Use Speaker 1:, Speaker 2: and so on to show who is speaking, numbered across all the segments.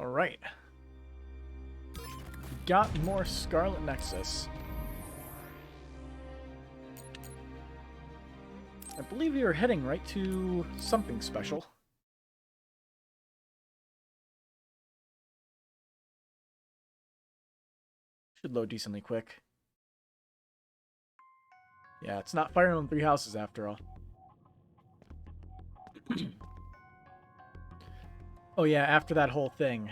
Speaker 1: Alright. Got more Scarlet Nexus. I believe we are heading right to something special. Should load decently quick. Yeah, it's not Fire Emblem Three Houses after all. Oh yeah, after that whole thing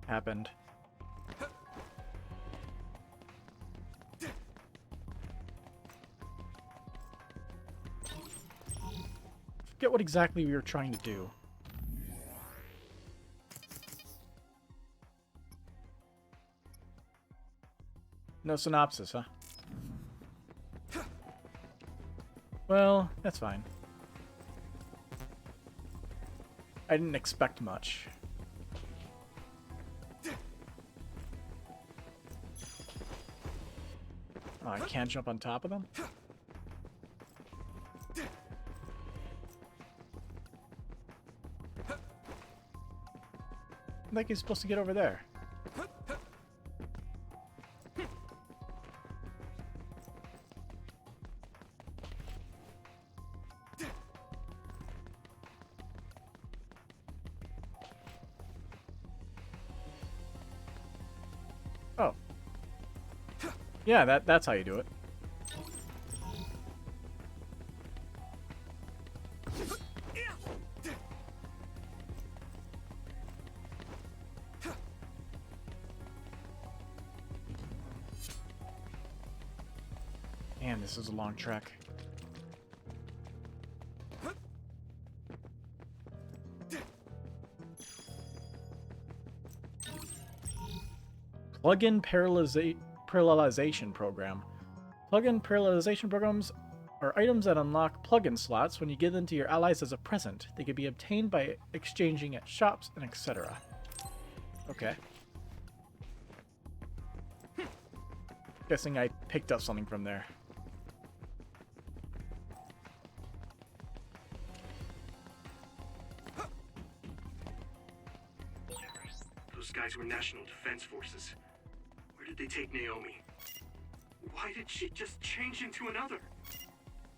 Speaker 1: happened. Forget what exactly we were trying to do. No synopsis, huh? Well, that's fine. I didn't expect much. Oh, I can't jump on top of them? I think he's supposed to get over there. Oh. Yeah, that's how you do it. Man, this is a long trek. Plug-in parallelization program. Plug-in parallelization programs are items that unlock plug-in slots when you give them to your allies as a present. They can be obtained by exchanging at shops and etc. Okay. Guessing I picked up something from there.
Speaker 2: Those guys were National Defense Forces. Where did they take Naomi? Why did she just change into another?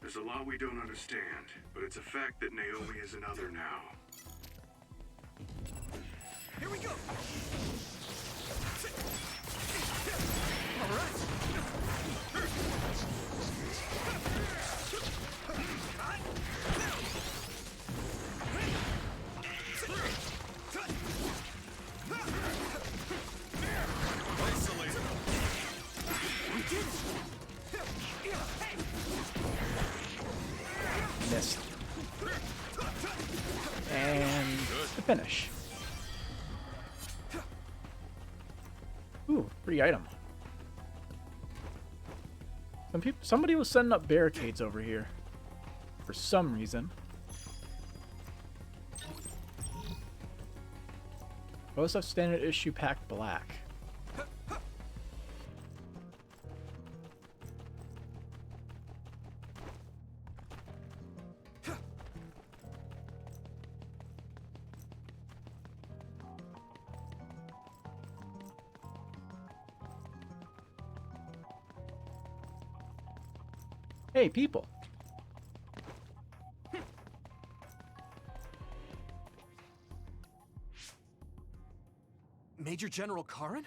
Speaker 3: There's a lot we don't understand, but it's a fact that Naomi is another now.
Speaker 2: Here we go! All right!
Speaker 1: Missed. And the finish. Ooh, free item. Somebody was setting up barricades over here. For some reason. OSF Standard Issue Pack Black. Hey, people.
Speaker 2: Major General Karin?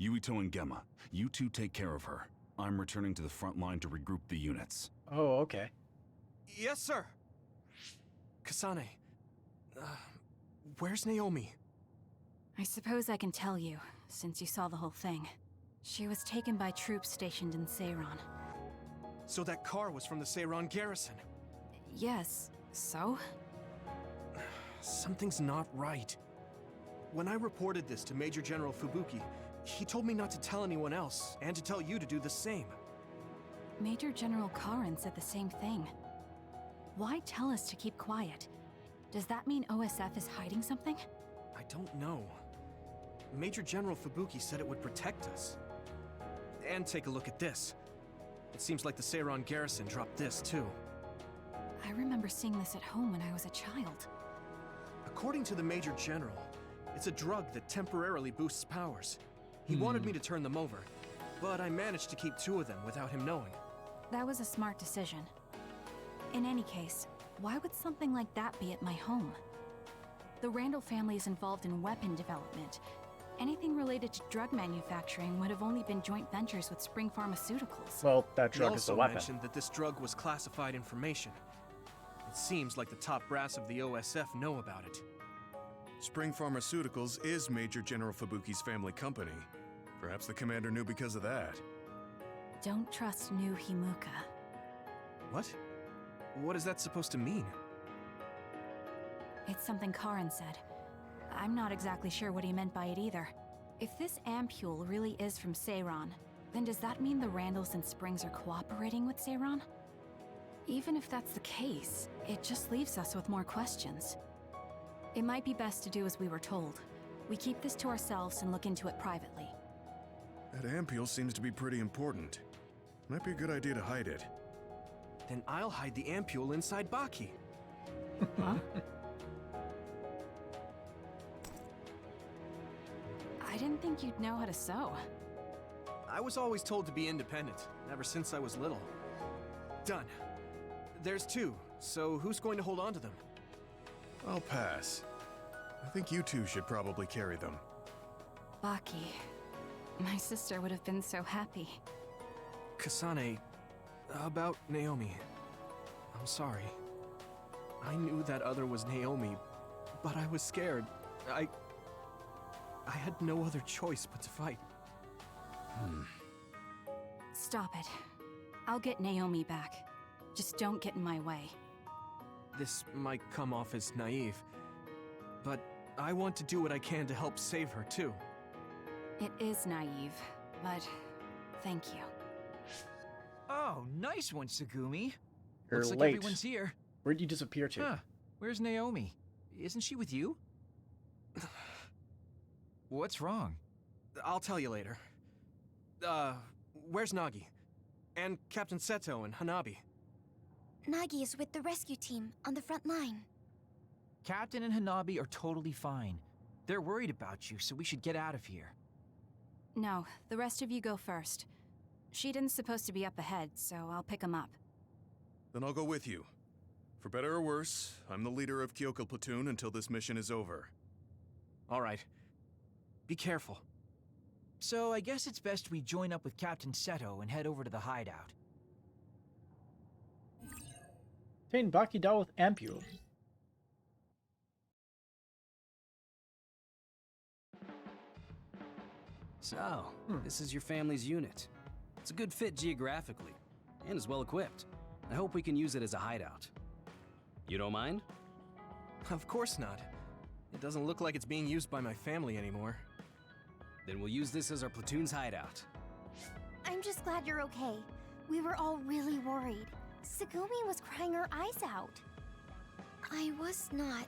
Speaker 4: Yuito and Gemma, you two take care of her. I'm returning to the front line to regroup the units.
Speaker 1: Oh, okay.
Speaker 2: Yes, sir. Kasane, where's Naomi?
Speaker 5: I suppose I can tell you, since you saw the whole thing. She was taken by troops stationed in Seiron.
Speaker 2: So that car was from the Seiron garrison.
Speaker 5: Yes, so?
Speaker 2: Something's not right. When I reported this to Major General Fubuki, he told me not to tell anyone else, and to tell you to do the same.
Speaker 5: Major General Karin said the same thing. Why tell us to keep quiet? Does that mean OSF is hiding something?
Speaker 2: I don't know. Major General Fubuki said it would protect us. And take a look at this. It seems like the Seiron garrison dropped this, too.
Speaker 5: I remember seeing this at home when I was a child.
Speaker 2: According to the Major General, It's a drug that temporarily boosts powers. He wanted me to turn them over, but I managed to keep 2 of them without him knowing.
Speaker 5: That was a smart decision. In any case, why would something like that be at my home? The Randall family is involved in weapon development. Anything related to drug manufacturing would have only been joint ventures with Spring Pharmaceuticals.
Speaker 1: Well, that
Speaker 2: He
Speaker 1: drug is a
Speaker 2: also
Speaker 1: weapon.
Speaker 2: mentioned that this drug was classified information. It seems like the top brass of the OSF know about it.
Speaker 6: Spring Pharmaceuticals is Major General Fubuki's family company. Perhaps the commander knew because of that.
Speaker 5: Don't trust new Himuka.
Speaker 2: What? What is that supposed to mean?
Speaker 5: It's something Karin said. I'm not exactly sure what he meant by it either. If this ampule really is from Seiran, then does that mean the Randalls and Springs are cooperating with Seiran? Even if that's the case, it just leaves us with more questions. It might be best to do as we were told. We keep this to ourselves and look into it privately.
Speaker 6: That ampule seems to be pretty important. Might be a good idea to hide it.
Speaker 2: Then I'll hide the ampule inside Baki.
Speaker 5: Huh? I didn't think you'd know how to sew.
Speaker 2: I was always told to be independent, ever since I was little. Done. There's 2, so who's going to hold on to them?
Speaker 6: I'll pass. I think you two should probably carry them.
Speaker 5: Baki. My sister would have been so happy.
Speaker 2: Kasane, about Naomi. I'm sorry. I knew that other was Naomi, but I was scared. I had no other choice but to fight.
Speaker 5: Stop it. I'll get Naomi back. Just don't get in my way.
Speaker 2: This might come off as naive, but I want to do what I can to help save her, too.
Speaker 5: It is naive, but thank you.
Speaker 7: Oh, nice one, Tsugumi.
Speaker 1: You're
Speaker 7: Looks like
Speaker 1: late.
Speaker 7: everyone's here.
Speaker 1: Where'd you disappear to?
Speaker 7: Huh. Where's Naomi? Isn't she with you? What's wrong?
Speaker 2: I'll tell you later. Where's Nagi? And Captain Seto and Hanabi?
Speaker 8: Nagi is with the rescue team on the front line.
Speaker 7: Captain and Hanabi are totally fine. They're worried about you, so we should get out of here.
Speaker 5: No, the rest of you go first. Shiden's supposed to be up ahead, so I'll pick him up.
Speaker 6: Then I'll go with you. For better or worse, I'm the leader of Kyoko Platoon until this mission is over.
Speaker 2: All right. Be careful.
Speaker 7: So I guess it's best we join up with Captain Seto and head over to the hideout.
Speaker 1: Obtain Baki doll with ampule.
Speaker 9: So, this is your family's unit. It's a good fit geographically, and is well equipped. I hope we can use it as a hideout. You don't mind?
Speaker 2: Of course not. It doesn't look like it's being used by my family anymore.
Speaker 9: Then we'll use this as our platoon's hideout.
Speaker 8: I'm just glad you're okay. We were all really worried. Tsugumi was crying her eyes out. I was not.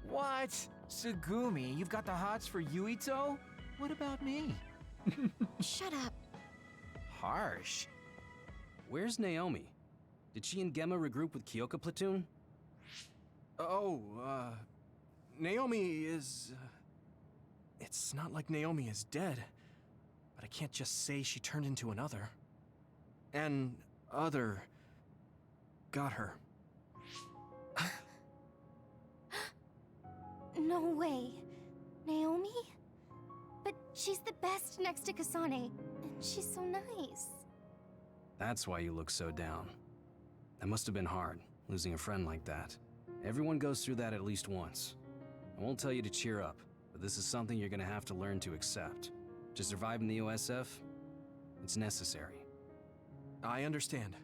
Speaker 7: What? Tsugumi, you've got the hots for Yuito? What about me?
Speaker 8: Shut up.
Speaker 7: Harsh.
Speaker 9: Where's Naomi? Did she and Gemma regroup with Kyoko Platoon?
Speaker 2: Oh, Naomi is... It's not like Naomi is dead, but I can't just say she turned into another. An other got her.
Speaker 8: No way. Naomi? But she's the best next to Kasane, and she's so nice.
Speaker 9: That's why you look so down. That must have been hard, losing a friend like that. Everyone goes through that at least once. I won't tell you to cheer up, but this is something you're gonna have to learn to accept. To survive in the OSF, it's necessary.
Speaker 2: I understand.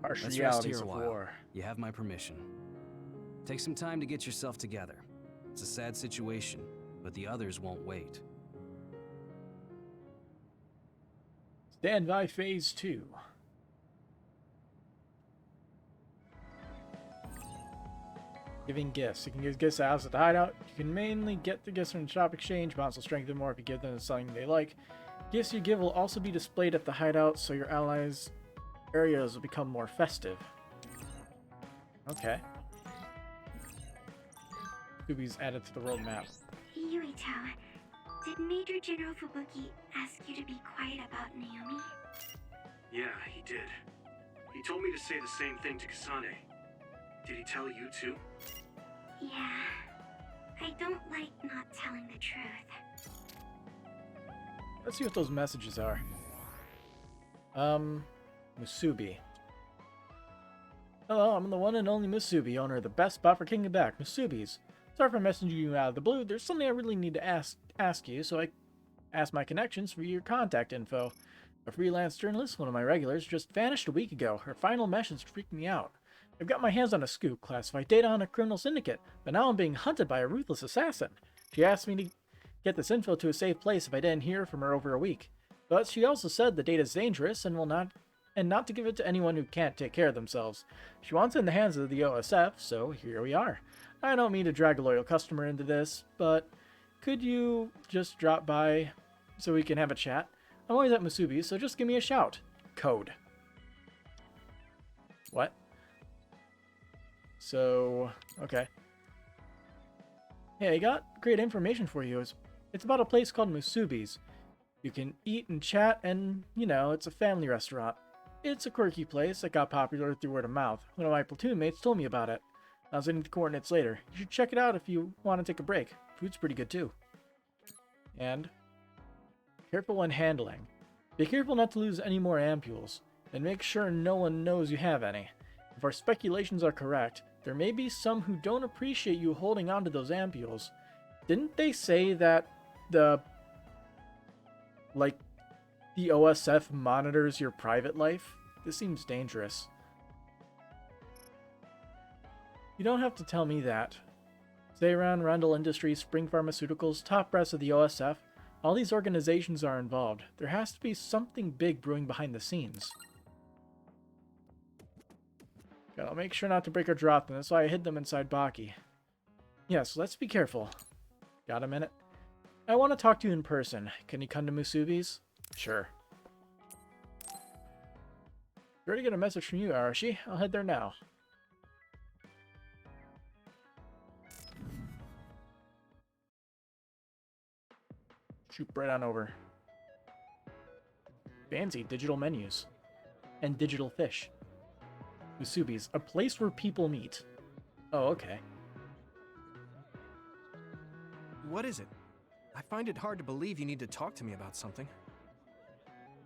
Speaker 1: Harsh
Speaker 9: Let's rest
Speaker 1: realities
Speaker 9: here a
Speaker 1: of
Speaker 9: while.
Speaker 1: war.
Speaker 9: You have my permission. Take some time to get yourself together. It's a sad situation, but the others won't wait.
Speaker 1: Stand by phase 2. Giving gifts. You can give gifts to house at the hideout. You can mainly get the gifts from the shop exchange. Bonds will strengthen more if you give them something they like. Gifts you give will also be displayed at the hideout, so your allies' areas will become more festive. Okay. Scooby's added to the roadmap.
Speaker 10: Yuito, did Major General Fubuki ask you to be quiet about Naomi?
Speaker 3: Yeah, he did. He told me to say the same thing to Kasane. Did he tell you too?
Speaker 10: Yeah. I don't like not telling the truth.
Speaker 1: Let's see what those messages are. Musubi. Hello, I'm the one and only Musubi, owner of the best spot for kicking back, Musubi's. Sorry for messaging you out of the blue. There's something I really need to ask you, so I asked my connections for your contact info. A freelance journalist, one of my regulars, just vanished a week ago. Her final message freaked me out. I've got my hands on a scoop, classified data on a criminal syndicate, but now I'm being hunted by a ruthless assassin. She asked me to get this info to a safe place if I didn't hear from her over a week. But she also said the data's dangerous and not to give it to anyone who can't take care of themselves. She wants it in the hands of the OSF, so here we are. I don't mean to drag a loyal customer into this, but could you just drop by so we can have a chat? I'm always at Musubi, so just give me a shout. Code. What? So, okay. Hey, I got great information for you. It's about a place called Musubi's. You can eat and chat, and, you know, it's a family restaurant. It's a quirky place that got popular through word of mouth. One of my platoon mates told me about it. I'll send you the coordinates later. You should check it out if you want to take a break. Food's pretty good too. And careful when handling. Be careful not to lose any more ampules, and make sure no one knows you have any. If our speculations are correct, there may be some who don't appreciate you holding on to those ampules. Didn't they say that the OSF monitors your private life? This seems dangerous. You don't have to tell me that. Zayron, Rundle Industries, Spring Pharmaceuticals, top brass of the OSF, all these organizations are involved. There has to be something big brewing behind the scenes. Gotta make sure not to break or drop them, that's why I hid them inside Baki. Yes, let's be careful. Got a minute? I want to talk to you in person. Can you come to Musubi's? Sure. Ready to get a message from you, Arashi. I'll head there now. Shoot right on over. Fancy digital menus. And digital fish. Musubi's, a place where people meet. Oh, okay.
Speaker 2: What is it? I find it hard to believe you need to talk to me about something.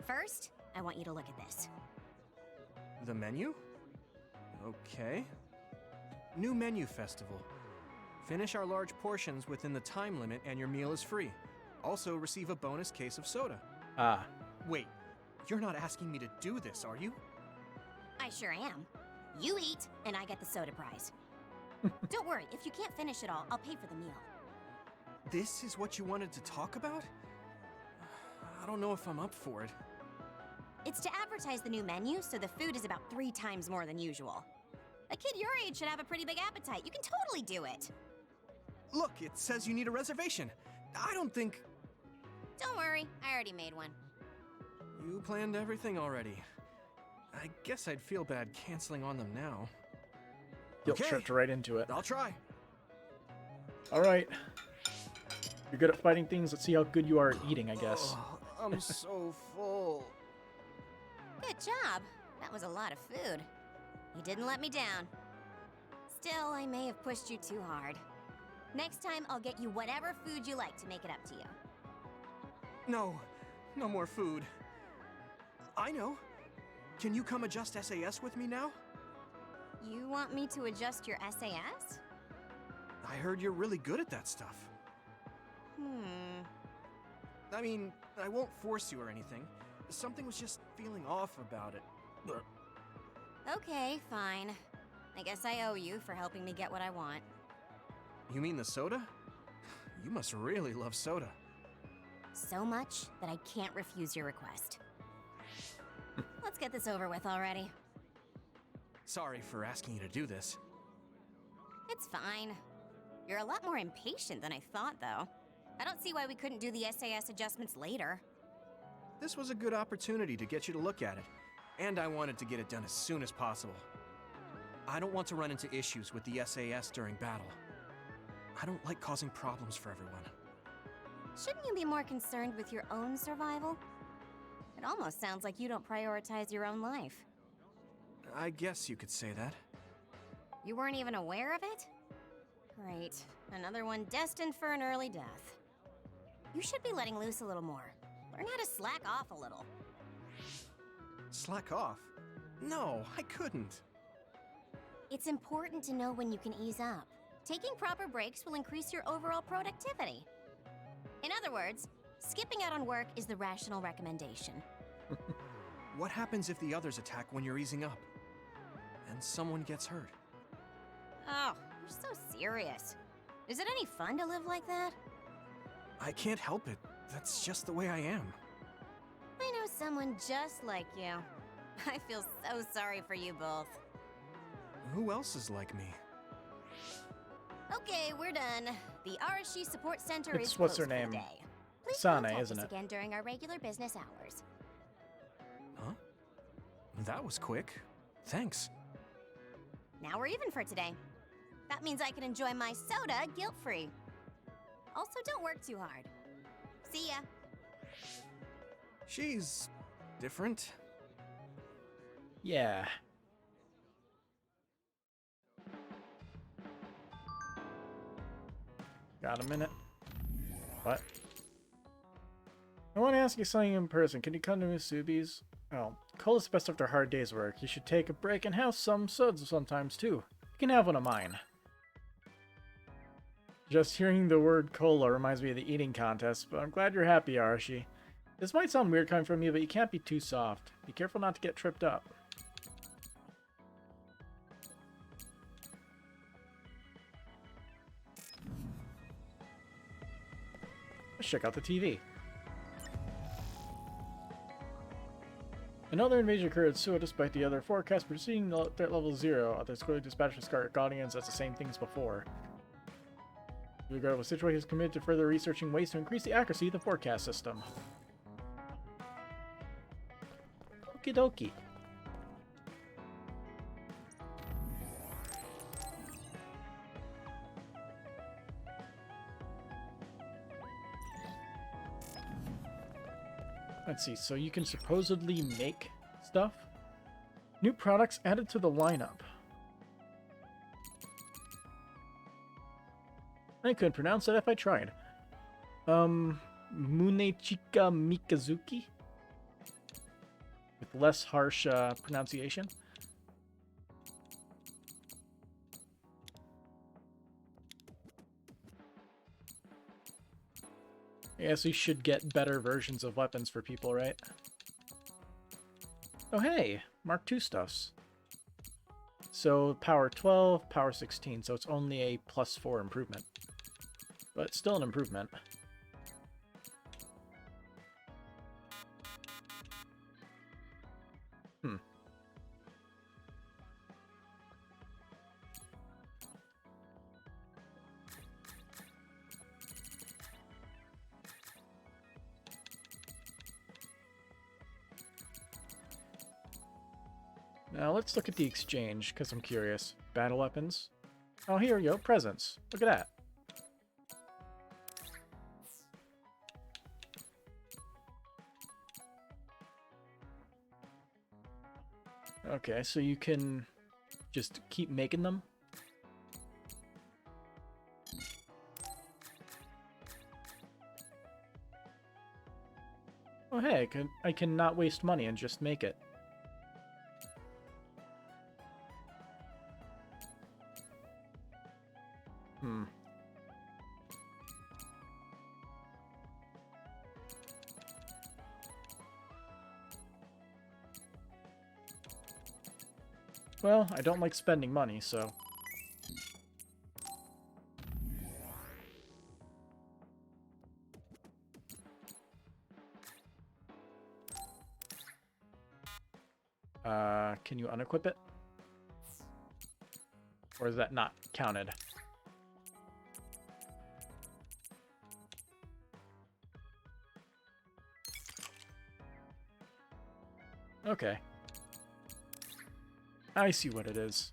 Speaker 8: First, I want you to look at this.
Speaker 2: The menu? Okay. New menu festival. Finish our large portions within the time limit and your meal is free. Also receive a bonus case of soda.
Speaker 1: Ah.
Speaker 2: Wait, you're not asking me to do this, are you?
Speaker 8: I sure am. You eat, and I get the soda prize. Don't worry, if you can't finish it all, I'll pay for the meal.
Speaker 2: This is what you wanted to talk about? I don't know if I'm up for it.
Speaker 8: It's to advertise the new menu, so the food is about 3 times more than usual. A kid your age should have a pretty big appetite. You can totally do it.
Speaker 2: Look, it says you need a reservation. I don't think...
Speaker 8: Don't worry, I already made one.
Speaker 2: You planned everything already. I guess I'd feel bad canceling on them now.
Speaker 1: Guilt tripped right into it.
Speaker 2: I'll try.
Speaker 1: Alright. You're good at fighting things. Let's see how good you are at eating, I guess.
Speaker 2: Oh, I'm so full.
Speaker 8: Good job. That was a lot of food. You didn't let me down. Still, I may have pushed you too hard. Next time, I'll get you whatever food you like to make it up to you.
Speaker 2: No. No more food. I know. Can you come adjust SAS with me now?
Speaker 8: You want me to adjust your SAS?
Speaker 2: I heard you're really good at that stuff. I mean, I won't force you or anything. Something was just feeling off about it.
Speaker 8: Okay, fine. I guess I owe you for helping me get what I want.
Speaker 2: You mean the soda? You must really love soda.
Speaker 8: So much that I can't refuse your request. Let's get this over with already.
Speaker 2: Sorry for asking you to do this.
Speaker 8: It's fine. You're a lot more impatient than I thought, though. I don't see why we couldn't do the SAS adjustments later.
Speaker 2: This was a good opportunity to get you to look at it, and I wanted to get it done as soon as possible. I don't want to run into issues with the SAS during battle. I don't like causing problems for everyone.
Speaker 8: Shouldn't you be more concerned with your own survival? It almost sounds like you don't prioritize your own life.
Speaker 2: I guess you could say that.
Speaker 8: You weren't even aware of it? Great. Another one destined for an early death. You should be letting loose a little more. Learn how to slack off a little.
Speaker 2: Slack off? No, I couldn't.
Speaker 8: It's important to know when you can ease up. Taking proper breaks will increase your overall productivity. In other words, skipping out on work is the rational recommendation.
Speaker 2: What happens if the others attack when you're easing up? And someone gets hurt?
Speaker 8: Oh, you're so serious. Is it any fun to live like that?
Speaker 2: I can't help it. That's just the way I am.
Speaker 8: I know someone just like you. I feel so sorry for you both.
Speaker 2: Who else is like me?
Speaker 8: Okay, we're done. The Arashi Support Center
Speaker 1: It's
Speaker 8: is
Speaker 1: what's
Speaker 8: closed
Speaker 1: her
Speaker 8: for
Speaker 1: name?
Speaker 8: the day. Please
Speaker 1: Sane,
Speaker 8: contact
Speaker 1: isn't
Speaker 8: us
Speaker 1: it?
Speaker 8: again during our regular business hours.
Speaker 2: Huh? That was quick. Thanks.
Speaker 8: Now we're even for today. That means I can enjoy my soda guilt-free. Also, don't work too hard. See ya.
Speaker 2: She's different.
Speaker 1: Yeah. Got a minute? What? I want to ask you something in person. Can you come to Musubi's? Oh, call us best after a hard day's work. You should take a break and have some suds sometimes too. You can have one of mine. Just hearing the word cola reminds me of the eating contest, but I'm glad you're happy, Arashi. This might sound weird coming from you, but you can't be too soft. Be careful not to get tripped up. Let's check out the TV. Another invasion occurred at Suwa despite the other forecast preceding threat level 0. Others clearly dispatched the Scarlet Guardians as the same thing as before. Regardless, Situation is committed to further researching ways to increase the accuracy of the forecast system. Okie dokie. Let's see, so you can supposedly make stuff? New products added to the lineup. I couldn't pronounce it if I tried. Munechika Mikazuki? With less harsh pronunciation. I guess we should get better versions of weapons for people, right? Oh hey, Mark II stuffs. So power 12, power 16, so it's only a +4 improvement. But still an improvement. Now let's look at the exchange, because I'm curious. Battle weapons. Oh, here we go. Presents. Look at that. Okay, so you can just keep making them. Oh hey, I can not waste money and just make it. Well, I don't like spending money, so... can you unequip it? Or is that not counted? Okay. I see what it is.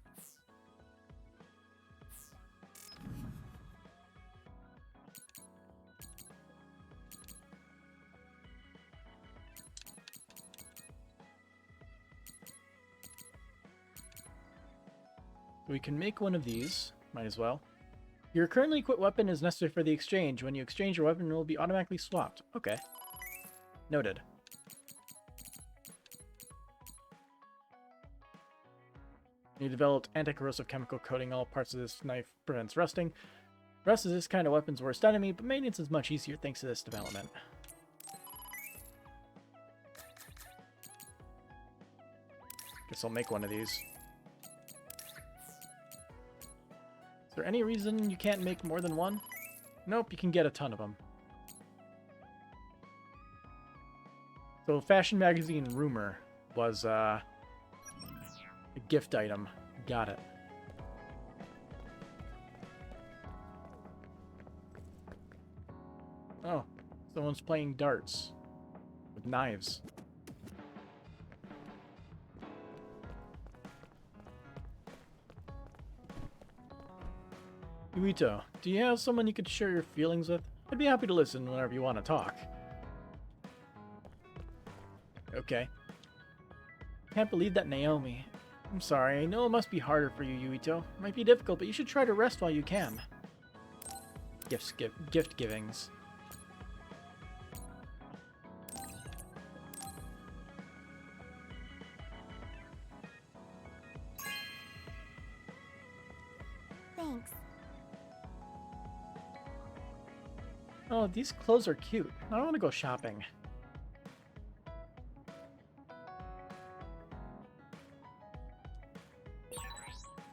Speaker 1: we can make one of these. Might as well. Your currently equipped weapon is necessary for the exchange. When you exchange your weapon, it will be automatically swapped. Okay. Noted. You developed anti-corrosive chemical coating. All parts of this knife prevents rusting. Rust is this kind of weapon's worst enemy, but maintenance is much easier thanks to this development. Guess I'll make one of these. Is there any reason you can't make more than one? Nope, you can get a ton of them. So, Fashion Magazine Rumor was a gift item. Got it. Oh, someone's playing darts with knives. Yuito, do you have someone you could share your feelings with? I'd be happy to listen whenever you want to talk. Okay. Can't believe that Naomi. I'm sorry, I know it must be harder for you, Yuito. It might be difficult, but you should try to rest while you can. Gift givings.
Speaker 8: Thanks.
Speaker 1: Oh, these clothes are cute. I want to go shopping.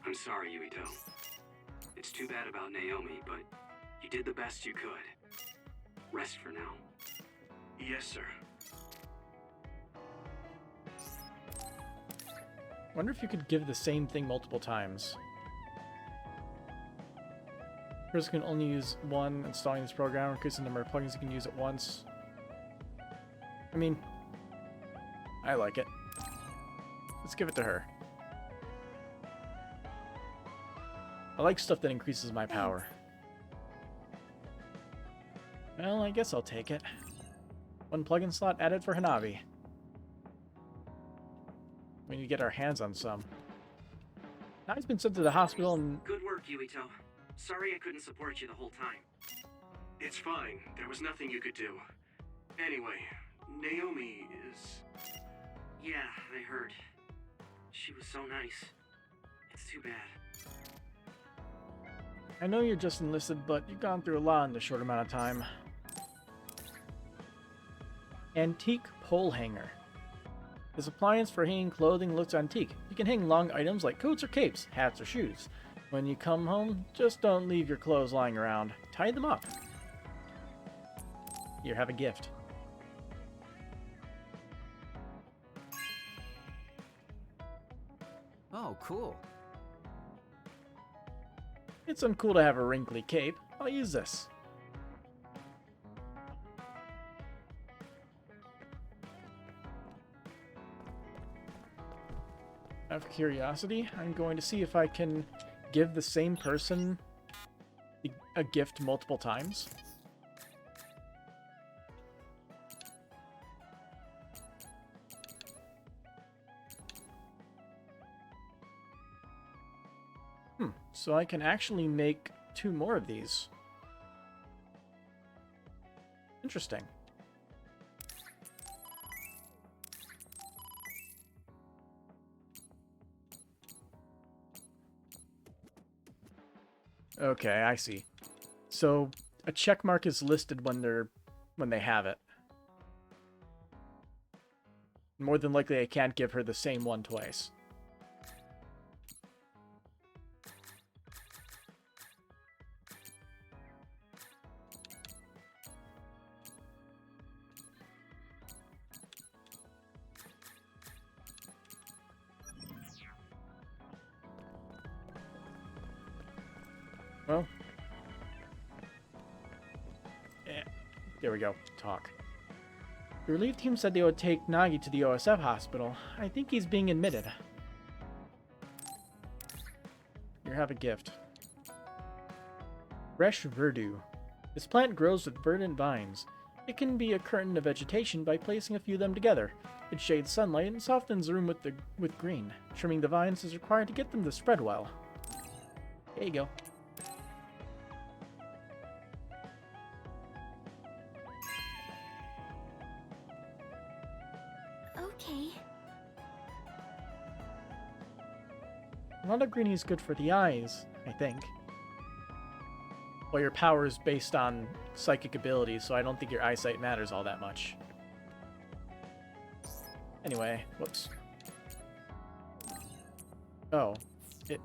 Speaker 3: I'm sorry, Yuito. It's too bad about Naomi, but you did the best you could. Rest for now. Yes, sir.
Speaker 1: Wonder if you could give the same thing multiple times. Person can only use one. Installing this program increases the number of plugins you can use at once. I mean, I like it. Let's give it to her. I like stuff that increases my power. Well, I guess I'll take it. One plugin slot added for Hanabi. We need to get our hands on some. Now he's been sent to the hospital and...
Speaker 3: Good work, Yuito. Sorry I couldn't support you the whole time. It's fine. There was nothing you could do. Anyway, Naomi is... Yeah, I heard. She was so nice. It's too bad.
Speaker 1: I know you're just enlisted, but you've gone through a lot in a short amount of time. Antique pole hanger. This appliance for hanging clothing looks antique. You can hang long items like coats or capes, hats or shoes. When you come home, just don't leave your clothes lying around. Tie them up. Here, have a gift.
Speaker 7: Oh, cool.
Speaker 1: It's uncool to have a wrinkly cape. I'll use this. Out of curiosity, I'm going to see if I can give the same person a gift multiple times. So I can actually make 2 more of these. Interesting. Okay, I see. So a check mark is listed when they have it. More than likely I can't give her the same one twice. Well, yeah, there we go. Talk. The relief team said they would take Nagi to the OSF hospital. I think he's being admitted. Here, have a gift. Fresh verdure. This plant grows with verdant vines. It can be a curtain of vegetation by placing a few of them together. It shades sunlight and softens the room with green. Trimming the vines is required to get them to spread well. There you go.
Speaker 10: Okay.
Speaker 1: A lot of greenie is good for the eyes, I think. Well, your power is based on psychic abilities, so I don't think your eyesight matters all that much. Anyway, whoops. Oh,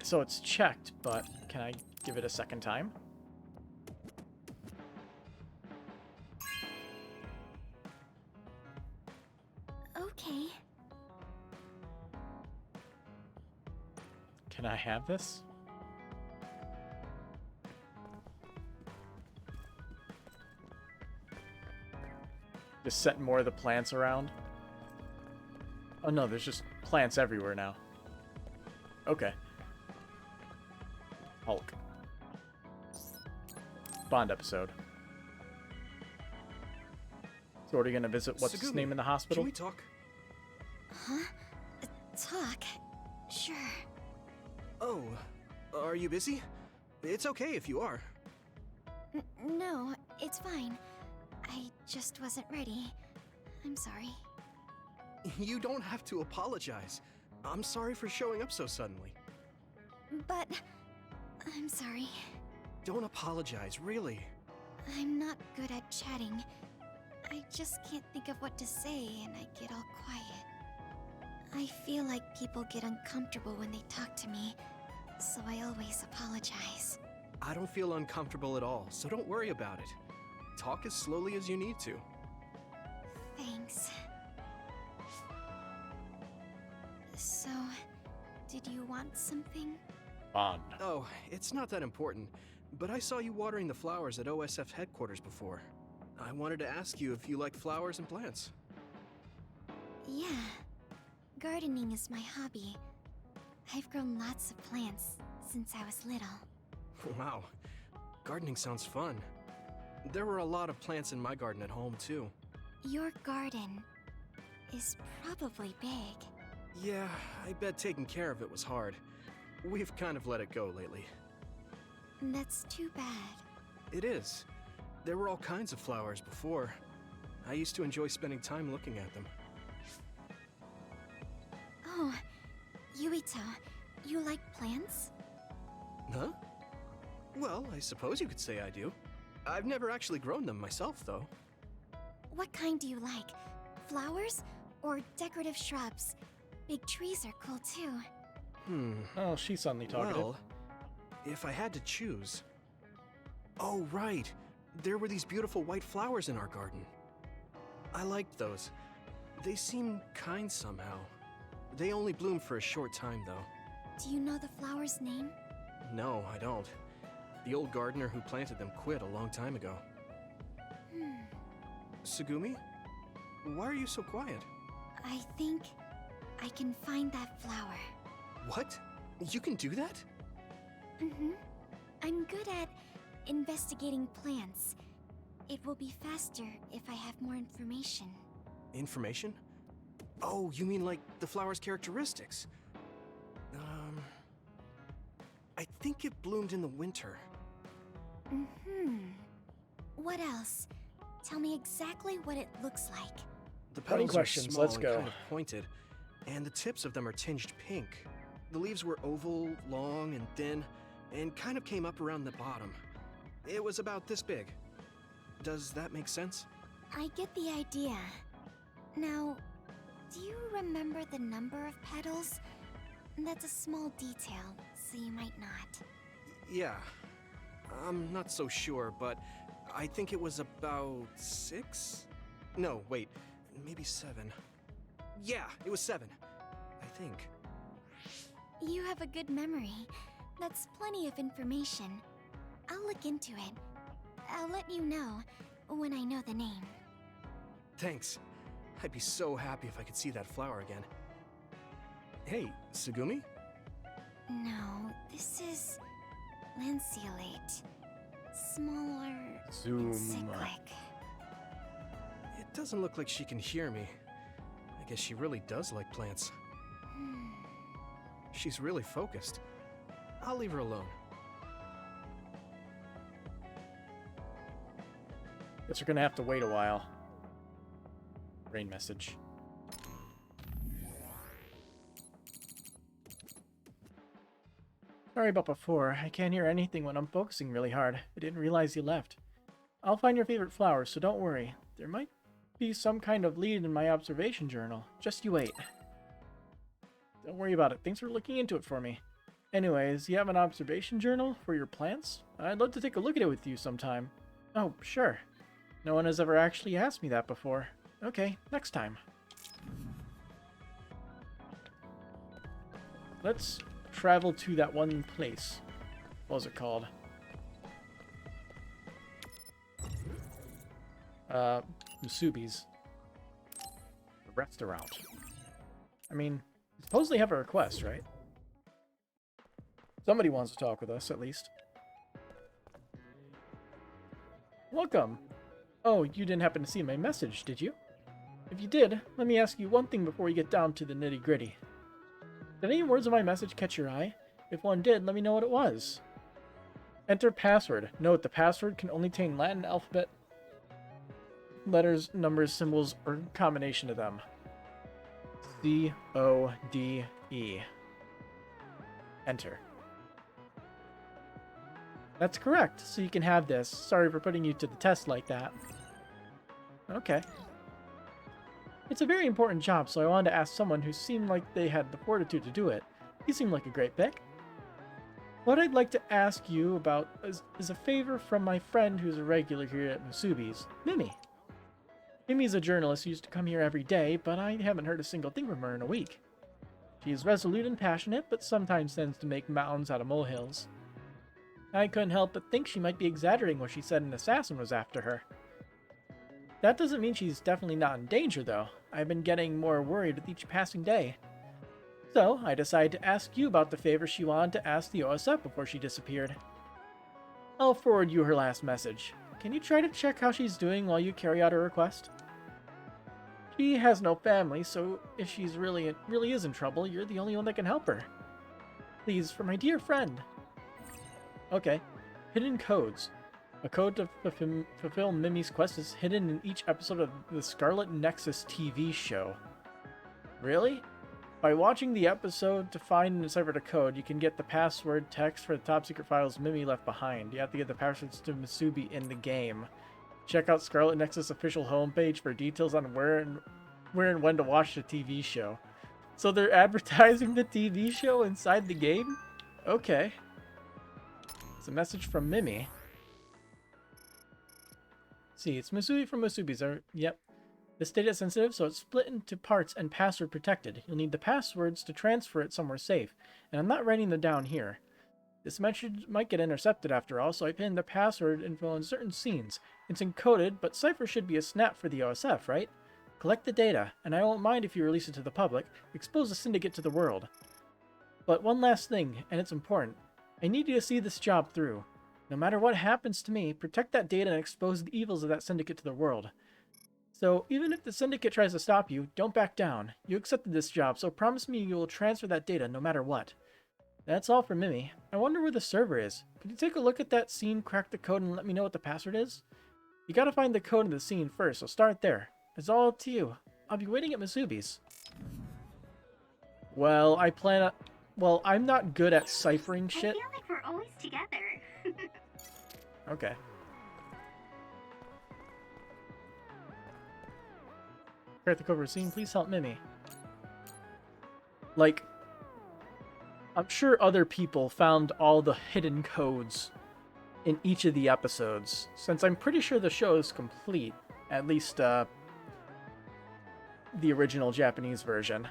Speaker 1: so it's checked, but can I give it a second time?
Speaker 10: Okay.
Speaker 1: Can I have this? Just set more of the plants around? Oh no, there's just plants everywhere now. Okay. Hulk. Bond episode. So are we gonna visit what's his
Speaker 2: Sugumi,
Speaker 1: name in the hospital?
Speaker 2: Can we talk?
Speaker 8: Huh? Talk? Sure.
Speaker 2: Oh, are you busy? It's okay if you are.
Speaker 10: No, it's fine. I just wasn't ready. I'm sorry.
Speaker 2: You don't have to apologize. I'm sorry for showing up so suddenly.
Speaker 10: But I'm sorry.
Speaker 2: Don't apologize, really.
Speaker 10: I'm not good at chatting. I just can't think of what to say and I get all quiet. I feel like people get uncomfortable when they talk to me, so I always apologize.
Speaker 2: I don't feel uncomfortable at all, so don't worry about it. Talk as slowly as you need to.
Speaker 10: Thanks. So, did you want something?
Speaker 1: Bond.
Speaker 2: Oh, it's not that important, but I saw you watering the flowers at OSF headquarters before. I wanted to ask you if you like flowers and plants.
Speaker 10: Yeah. Gardening is my hobby. I've grown lots of plants since I was little.
Speaker 2: Wow, gardening sounds fun. There were a lot of plants in my garden at home, too.
Speaker 10: Your garden is probably big.
Speaker 2: Yeah, I bet taking care of it was hard. We've kind of let it go lately.
Speaker 10: That's too bad.
Speaker 2: It is. There were all kinds of flowers before. I used to enjoy spending time looking at them.
Speaker 10: Oh, Yuito, you like plants?
Speaker 2: Huh? Well, I suppose you could say I do. I've never actually grown them myself, though.
Speaker 10: What kind do you like? Flowers or decorative shrubs? Big trees are cool too.
Speaker 1: Oh, she's suddenly talkative.
Speaker 2: Well, if I had to choose... Oh, right. There were these beautiful white flowers in our garden. I liked those. They seemed kind somehow. They only bloomed for a short time, though.
Speaker 10: Do you know the flower's name?
Speaker 2: No, I don't. The old gardener who planted them quit a long time ago. Sugumi? Why are you so quiet?
Speaker 10: I think I can find that flower.
Speaker 2: What? You can do that?
Speaker 10: Mm-hmm. I'm good at investigating plants. It will be faster if I have more information.
Speaker 2: Information? Oh, you mean like the flower's characteristics? I think it bloomed in the winter.
Speaker 10: Mm-hmm. What else? Tell me exactly what it looks like.
Speaker 2: The
Speaker 1: Burning
Speaker 2: petals
Speaker 1: questions,
Speaker 2: are small
Speaker 1: let's
Speaker 2: and
Speaker 1: go.
Speaker 2: kind of pointed, and the tips of them are tinged pink. The leaves were oval, long, and thin, and kind of came up around the bottom. It was about this big. Does that make sense?
Speaker 10: I get the idea. Now, do you remember the number of petals? That's a small detail, so you might not.
Speaker 2: Yeah. I'm not so sure, but I think it was about 6? No, wait. Maybe 7. Yeah, it was 7. I think.
Speaker 10: You have a good memory. That's plenty of information. I'll look into it. I'll let you know when I know the name.
Speaker 2: Thanks. I'd be so happy if I could see that flower again. Hey, Sugumi?
Speaker 10: No, this is lanceolate. Smaller
Speaker 1: Zoom.
Speaker 10: and cyclic.
Speaker 2: It doesn't look like she can hear me. I guess she really does like plants. She's really focused. I'll leave her alone.
Speaker 1: Guess we're gonna have to wait a while. Rain message. Sorry about before. I can't hear anything when I'm focusing really hard. I didn't realize you left. I'll find your favorite flower, so don't worry. There might be some kind of lead in my observation journal. Just you wait. Don't worry about it. Thanks for looking into it for me. Anyways, you have an observation journal for your plants? I'd love to take a look at it with you sometime. Oh, sure. No one has ever actually asked me that before. Okay, next time. Let's travel to that one place. What was it called? Musubi's. The restaurant. I mean, you supposedly have a request, right? Somebody wants to talk with us, at least. Welcome. Oh, you didn't happen to see my message, did you? If you did, let me ask you one thing before we get down to the nitty-gritty. Did any words of my message catch your eye? If one did, let me know what it was. Enter password. Note, the password can only contain Latin alphabet letters, numbers, symbols, or combination of them. C-O-D-E. Enter. That's correct, so you can have this. Sorry for putting you to the test like that. Okay. It's a very important job, so I wanted to ask someone who seemed like they had the fortitude to do it. You seem like a great pick. What I'd like to ask you about is a favor from my friend who's a regular here at Musubi's, Mimi. Mimi's a journalist who used to come here every day, but I haven't heard a single thing from her in a week. She is resolute and passionate, but sometimes tends to make mountains out of molehills. I couldn't help but think she might be exaggerating when she said an assassin was after her. That doesn't mean she's definitely not in danger, though. I've been getting more worried with each passing day. So, I decided to ask you about the favor she wanted to ask the OSF before she disappeared. I'll forward you her last message. Can you try to check how she's doing while you carry out her request? She has no family, so if she's really is in trouble, you're the only one that can help her. Please, for my dear friend. Okay. Hidden codes. A code to fulfill Mimi's quest is hidden in each episode of the Scarlet Nexus TV show. Really? By watching the episode to find and decipher the code, you can get the password text for the top secret files Mimi left behind. You have to get the passwords to Musubi in the game. Check out Scarlet Nexus official homepage for details on where and when to watch the TV show. So they're advertising the TV show inside the game? Okay. It's a message from Mimi. See, it's Musubi from Musubi's. Yep. This data is sensitive, so it's split into parts and password protected. You'll need the passwords to transfer it somewhere safe, and I'm not writing them down here. This message might get intercepted after all, so I pinned the password info on certain scenes. It's encoded, but cipher should be a snap for the OSF, right? Collect the data, and I won't mind if you release it to the public. Expose the syndicate to the world. But one last thing, and it's important. I need you to see this job through. No matter what happens to me, protect that data and expose the evils of that syndicate to the world. So, even if the syndicate tries to stop you, don't back down. You accepted this job, so promise me you will transfer that data no matter what. That's all for Mimi. I wonder where the server is. Could you take a look at that scene, crack the code, and let me know what the password is? You gotta find the code in the scene first, so start there. It's all up to you. I'll be waiting at Musubi's. Well, I'm not good at ciphering shit.
Speaker 11: I feel like we're always together.
Speaker 1: Okay. Crack the code for the scene, please help Mimi. Like, I'm sure other people found all the hidden codes in each of the episodes, since I'm pretty sure the show is complete, at least, the original Japanese version.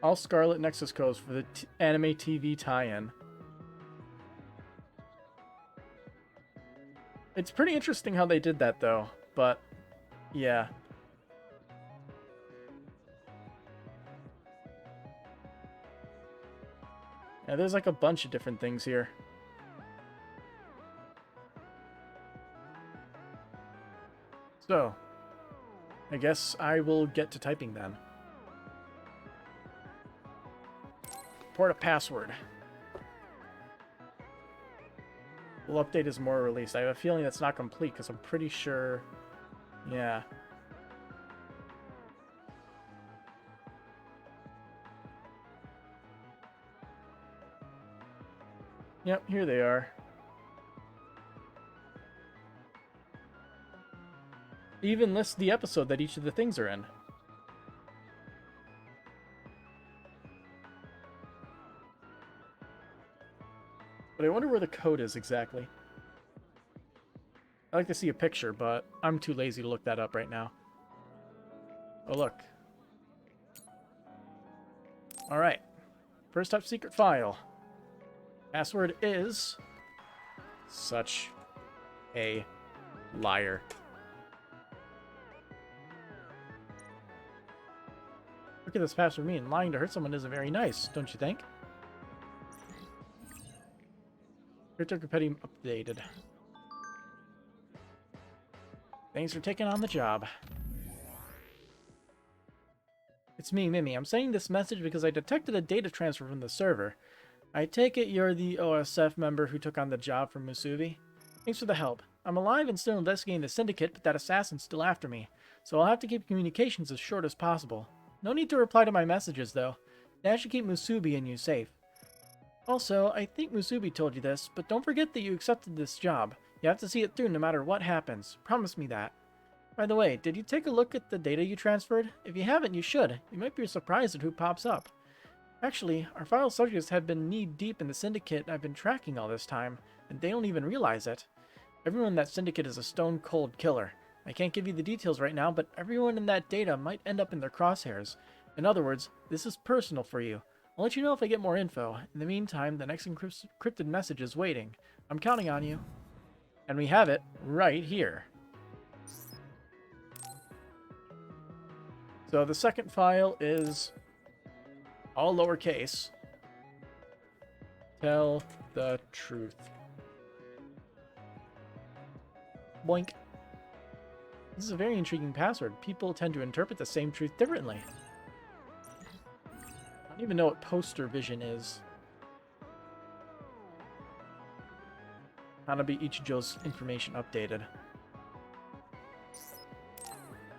Speaker 1: All Scarlet Nexus codes for the anime TV tie-in. It's pretty interesting how they did that, though, but yeah. Yeah, there's like a bunch of different things here. So, I guess I will get to typing then. Report a password. We'll update as more released. I have a feeling that's not complete because I'm pretty sure... Yeah. Yep, here they are. It even lists the episode that each of the things are in. But I wonder where the code is exactly. I'd like to see a picture, but I'm too lazy to look that up right now. Oh, look. Alright. First top secret file. Password is... Such a liar. Look at this password mean. Lying to hurt someone isn't very nice, don't you think? Crypto Petty updated. Thanks for taking on the job. It's me, Mimi. I'm sending this message because I detected a data transfer from the server. I take it you're the OSF member who took on the job from Musubi? Thanks for the help. I'm alive and still investigating the syndicate, but that assassin's still after me, so I'll have to keep communications as short as possible. No need to reply to my messages, though. That should keep Musubi and you safe. Also, I think Musubi told you this, but don't forget that you accepted this job. You have to see it through no matter what happens. Promise me that. By the way, did you take a look at the data you transferred? If you haven't, you should. You might be surprised at who pops up. Actually, our file subjects have been knee-deep in the syndicate I've been tracking all this time, and they don't even realize it. Everyone in that syndicate is a stone-cold killer. I can't give you the details right now, but everyone in that data might end up in their crosshairs. In other words, this is personal for you. I'll let you know if I get more info. In the meantime, the next encrypted message is waiting. I'm counting on you. And we have it right here. So the second file is all lowercase. Tell the truth. Boink. This is a very intriguing password. People tend to interpret the same truth differently. I don't even know what poster vision is. How to be Ichijo's information updated.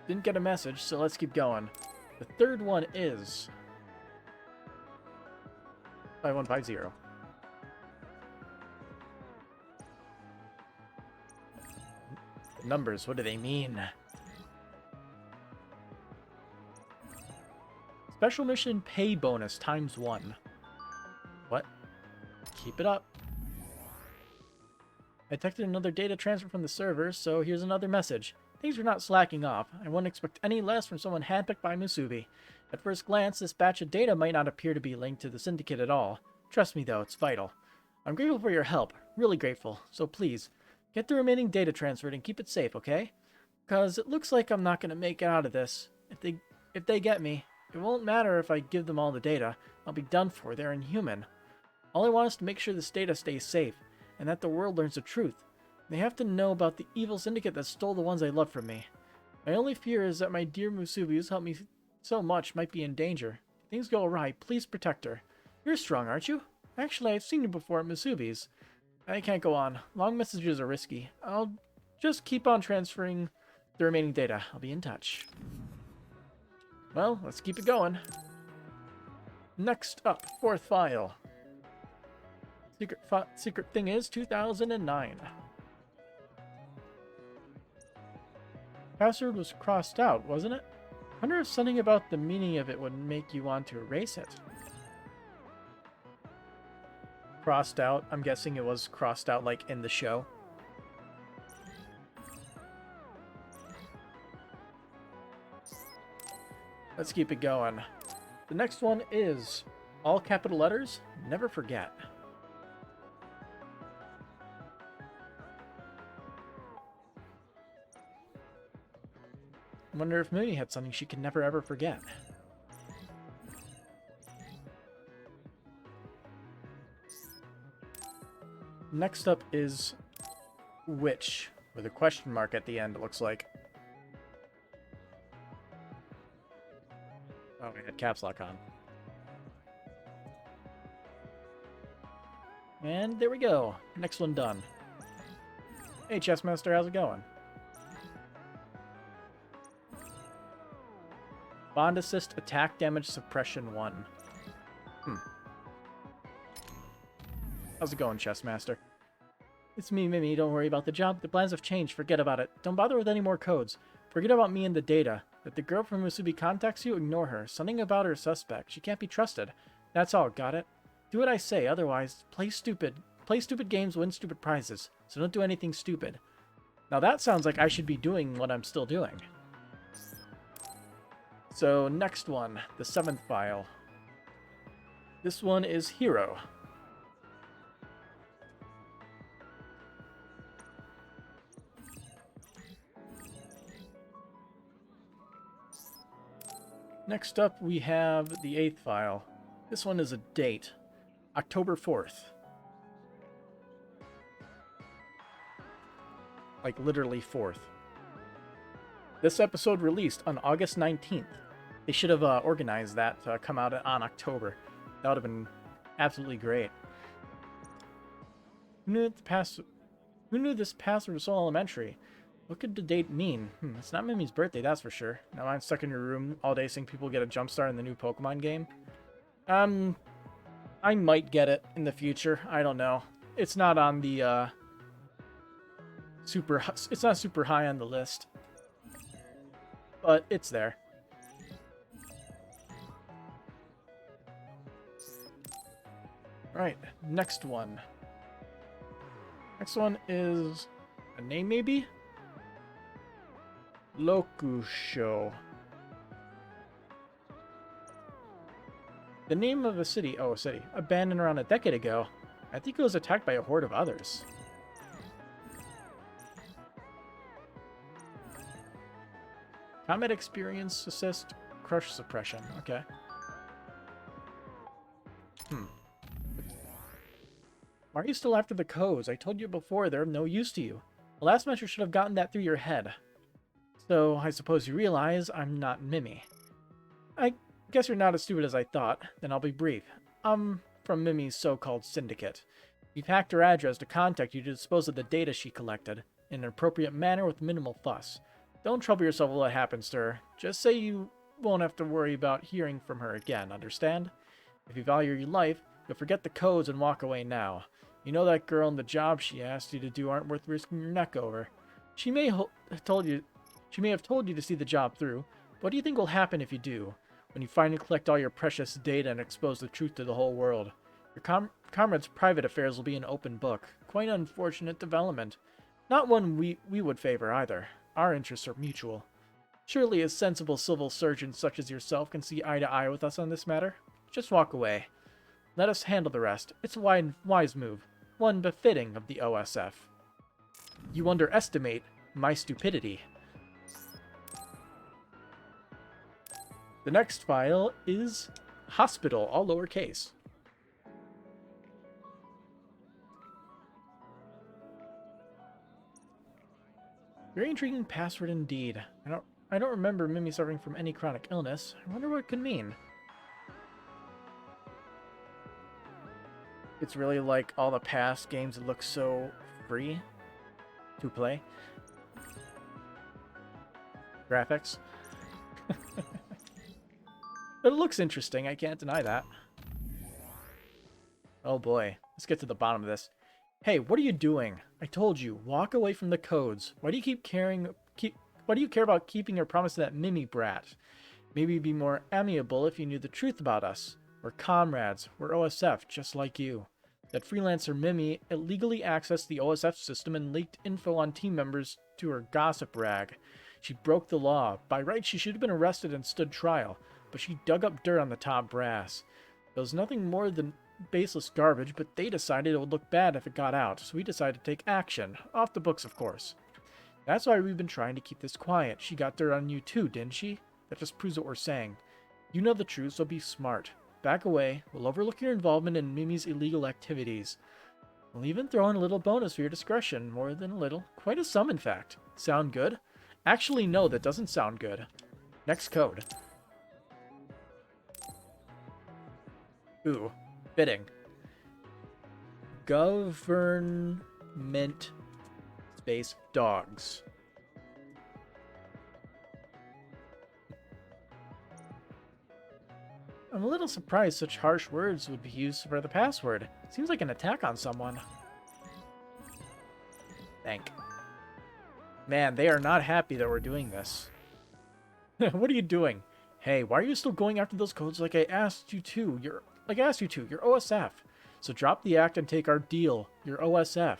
Speaker 1: Didn't get a message, so let's keep going. The third one is 5150. The numbers, what do they mean? Special mission pay bonus ×1. What? Keep it up. I detected another data transfer from the server, so here's another message. Things are not slacking off. I wouldn't expect any less from someone handpicked by Musubi. At first glance, this batch of data might not appear to be linked to the syndicate at all. Trust me though, it's vital. I'm grateful for your help. Really grateful. So please, get the remaining data transferred and keep it safe, okay? Because it looks like I'm not going to make it out of this. If they get me, it won't matter if I give them all the data. I'll be done for. They're inhuman. All I want is to make sure this data stays safe, and that the world learns the truth. They have to know about the evil syndicate that stole the ones I love from me. My only fear is that my dear Musubi, who's helped me so much, might be in danger. If things go awry, please protect her. You're strong, aren't you? Actually, I've seen you before at Musubi's. I can't go on. Long messages are risky. I'll just keep on transferring the remaining data. I'll be in touch. Well, let's keep it going. Next up, fourth file. Secret thing is 2009. Password was crossed out, wasn't it? I wonder if something about the meaning of it would make you want to erase it. Crossed out. I'm guessing it was crossed out like in the show. Let's keep it going. The next one is all capital letters, never forget. I wonder if Mooney had something she could never ever forget. Next up is which, with a question mark at the end, it looks like. Oh, we had caps lock on. And there we go. Next one done. Hey, Chessmaster, how's it going? Bond Assist Attack Damage Suppression 1. How's it going, Chessmaster? It's me, Mimi. Don't worry about the job. The plans have changed. Forget about it. Don't bother with any more codes. Forget about me and the data. If the girl from Musubi contacts you, ignore her. Something about her is suspect. She can't be trusted. That's all. Got it? Do what I say. Otherwise, play stupid. Play stupid games, win stupid prizes. So don't do anything stupid. Now that sounds like I should be doing what I'm still doing. So next one, the 7th file. This one is Hero. Next up, we have the 8th file. This one is a date, October 4th. Like literally 4th. This episode released on August 19th. They should have organized that to come out on October. That would have been absolutely great. Who knew this password was so elementary? What could the date mean? It's not Mimi's birthday, that's for sure. Now I'm stuck in your room all day seeing people get a jump start in the new Pokemon game. I might get it in the future. I don't know. It's not on the it's not super high on the list. But it's there. Alright, next one. Next one is a name maybe? Lokusho. The name of a city, a city, abandoned around a decade ago. I think it was attacked by a horde of others. Combat experience, assist, crush suppression. Okay. Why are you still after the codes? I told you before they're of no use to you. The last measure should have gotten that through your head. So, I suppose you realize I'm not Mimi. I guess you're not as stupid as I thought. Then I'll be brief. I'm from Mimi's so-called syndicate. We've hacked her address to contact you to dispose of the data she collected in an appropriate manner with minimal fuss. Don't trouble yourself with what happens to her. Just say you won't have to worry about hearing from her again, understand? If you value your life, you'll forget the codes and walk away now. You know that girl and the job she asked you to do aren't worth risking your neck over. She may have told you to see the job through. What do you think will happen if you do? When you finally collect all your precious data and expose the truth to the whole world? Your comrade's private affairs will be an open book. Quite an unfortunate development. Not one we would favor either. Our interests are mutual. Surely a sensible civil surgeon such as yourself can see eye to eye with us on this matter. Just walk away. Let us handle the rest. It's a wise move. One befitting of the OSF. You underestimate my stupidity. The next file is Hospital, all lowercase. Very intriguing password indeed. I don't remember Mimi suffering from any chronic illness. I wonder what it could mean. It's really like all the past games that look so free to play. Graphics. But it looks interesting, I can't deny that. Oh boy, let's get to the bottom of this. Hey, what are you doing? I told you, walk away from the codes. Why do you why do you care about keeping your promise to that Mimi brat? Maybe you'd be more amiable if you knew the truth about us. We're comrades. We're OSF, just like you. That freelancer Mimi illegally accessed the OSF system and leaked info on team members to her gossip rag. She broke the law. By rights, she should have been arrested and stood trial, but she dug up dirt on the top brass. It was nothing more than baseless garbage, but they decided it would look bad if it got out, so we decided to take action. Off the books, of course. That's why we've been trying to keep this quiet. She got dirt on you too, didn't she? That just proves what we're saying. You know the truth, so be smart. Back away. We'll overlook your involvement in Mimi's illegal activities. We'll even throw in a little bonus for your discretion. More than a little. Quite a sum, in fact. Sound good? Actually, no, that doesn't sound good. Next code. Ooh. Fitting. Government space dogs. I'm a little surprised such harsh words would be used for the password. Seems like an attack on someone. Thank. Man, they are not happy that we're doing this. What are you doing? Hey, why are you still going after those codes like I asked you to? You're OSF. So drop the act and take our deal. You're OSF.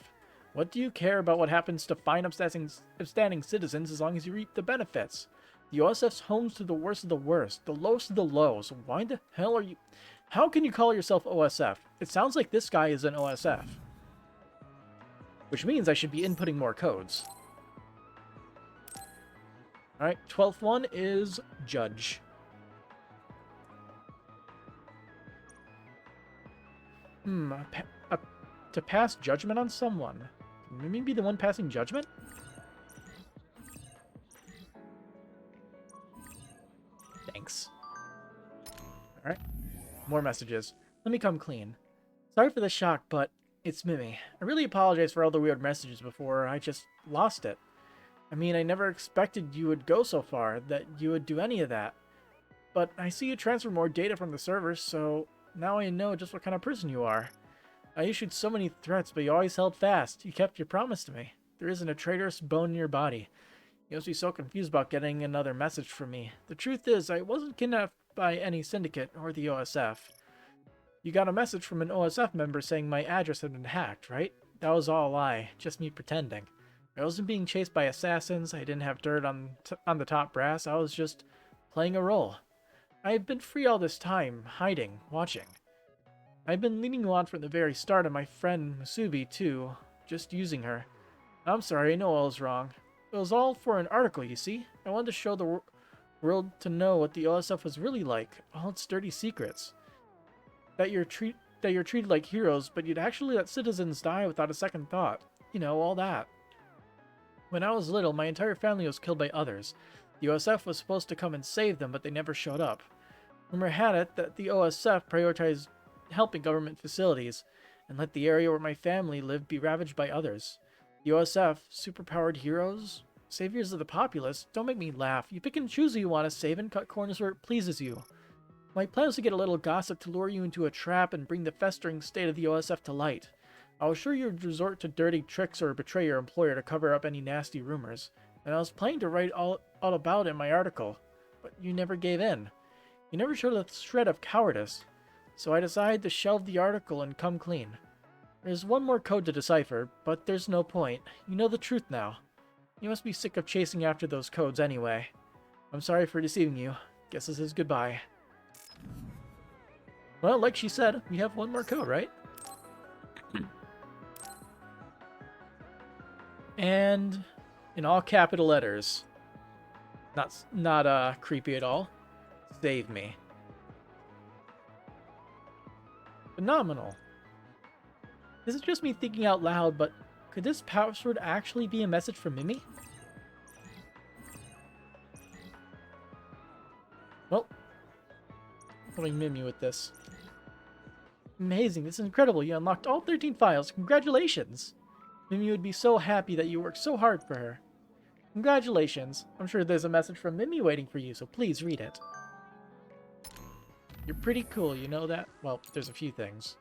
Speaker 1: What do you care about what happens to fine upstanding citizens as long as you reap the benefits? The OSF's home's to the worst of the worst, the lowest of the low, so why the hell are you... How can you call yourself OSF? It sounds like this guy is an OSF. Which means I should be inputting more codes. Alright, 12th one is Judge. To pass judgment on someone. Can we be the one passing judgment? Thanks. Alright. More messages. Let me come clean. Sorry for the shock, but it's Mimi. I really apologize for all the weird messages before. I just lost it. I mean, I never expected you would go so far, that you would do any of that. But I see you transfer more data from the server, so now I know just what kind of person you are. I issued so many threats, but you always held fast. You kept your promise to me. There isn't a traitorous bone in your body. You must be so confused about getting another message from me. The truth is, I wasn't kidnapped by any syndicate or the OSF. You got a message from an OSF member saying my address had been hacked, right? That was all a lie, just me pretending. I wasn't being chased by assassins, I didn't have dirt on the top brass, I was just playing a role. I've been free all this time, hiding, watching. I've been leading you on from the very start, and my friend Musubi too, just using her. I'm sorry, I know I was wrong. It was all for an article, you see. I wanted to show the world to know what the OSF was really like, all its dirty secrets. That you're treated like heroes, but you'd actually let citizens die without a second thought. You know, all that. When I was little, my entire family was killed by others. The OSF was supposed to come and save them, but they never showed up. Rumor had it that the OSF prioritized helping government facilities, and let the area where my family lived be ravaged by others. The OSF, superpowered heroes? Saviors of the populace? Don't make me laugh. You pick and choose who you want to save and cut corners where it pleases you. My plan was to get a little gossip to lure you into a trap and bring the festering state of the OSF to light. I was sure you'd resort to dirty tricks or betray your employer to cover up any nasty rumors, and I was planning to write all about it in my article, but you never gave in. You never showed a shred of cowardice, so I decided to shelve the article and come clean. There's one more code to decipher, but there's no point. You know the truth now. You must be sick of chasing after those codes anyway. I'm sorry for deceiving you. Guess this is goodbye. Well, like she said, we have one more code, right? And in all capital letters. Not creepy at all. Save me. Phenomenal. This is just me thinking out loud, but could this password actually be a message from Mimi? Well, helping Mimi with this. Amazing, this is incredible. You unlocked all 13 files. Congratulations! Mimi would be so happy that you worked so hard for her. Congratulations. I'm sure there's a message from Mimi waiting for you, so please read it. You're pretty cool, you know that? Well, there's a few things.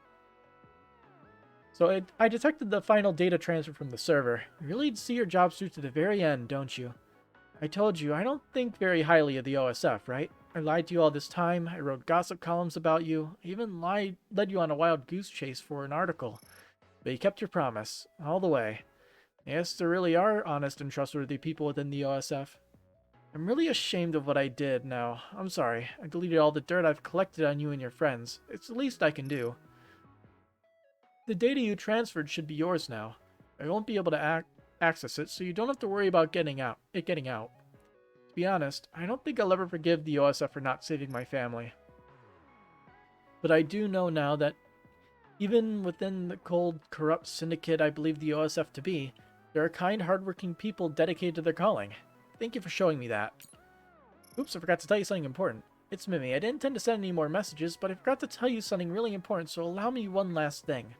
Speaker 1: So I detected the final data transfer from the server. You really see your jobs through to the very end, don't you? I told you, I don't think very highly of the OSF, right? I lied to you all this time, I wrote gossip columns about you, I even led you on a wild goose chase for an article. But you kept your promise, all the way. Yes, there really are honest and trustworthy people within the OSF. I'm really ashamed of what I did now. I'm sorry. I deleted all the dirt I've collected on you and your friends. It's the least I can do. The data you transferred should be yours now. I won't be able to access it, so you don't have to worry about getting out. To be honest, I don't think I'll ever forgive the OSF for not saving my family. But I do know now that even within the cold, corrupt syndicate I believe the OSF to be, there are kind, hardworking people dedicated to their calling. Thank you for showing me that. Oops, I forgot to tell you something important. It's Mimi. I didn't intend to send any more messages, but I forgot to tell you something really important, so allow me one last thing.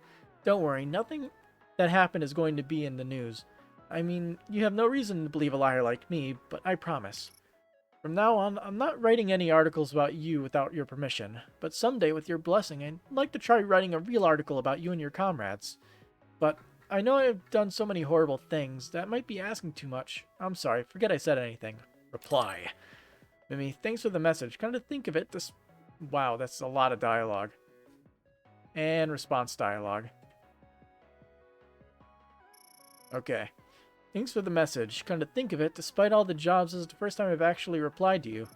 Speaker 1: Don't worry, nothing that happened is going to be in the news. I mean, you have no reason to believe a liar like me, but I promise. From now on, I'm not writing any articles about you without your permission, but someday, with your blessing, I'd like to try writing a real article about you and your comrades. But I know I've done so many horrible things, that might be asking too much. I'm sorry, forget I said anything. Reply. Mimi, thanks for the message. Come to think of it, this... Wow, that's a lot of dialogue. And response dialogue. Okay. Thanks for the message. Come to think of it, despite all the jobs, this is the first time I've actually replied to you.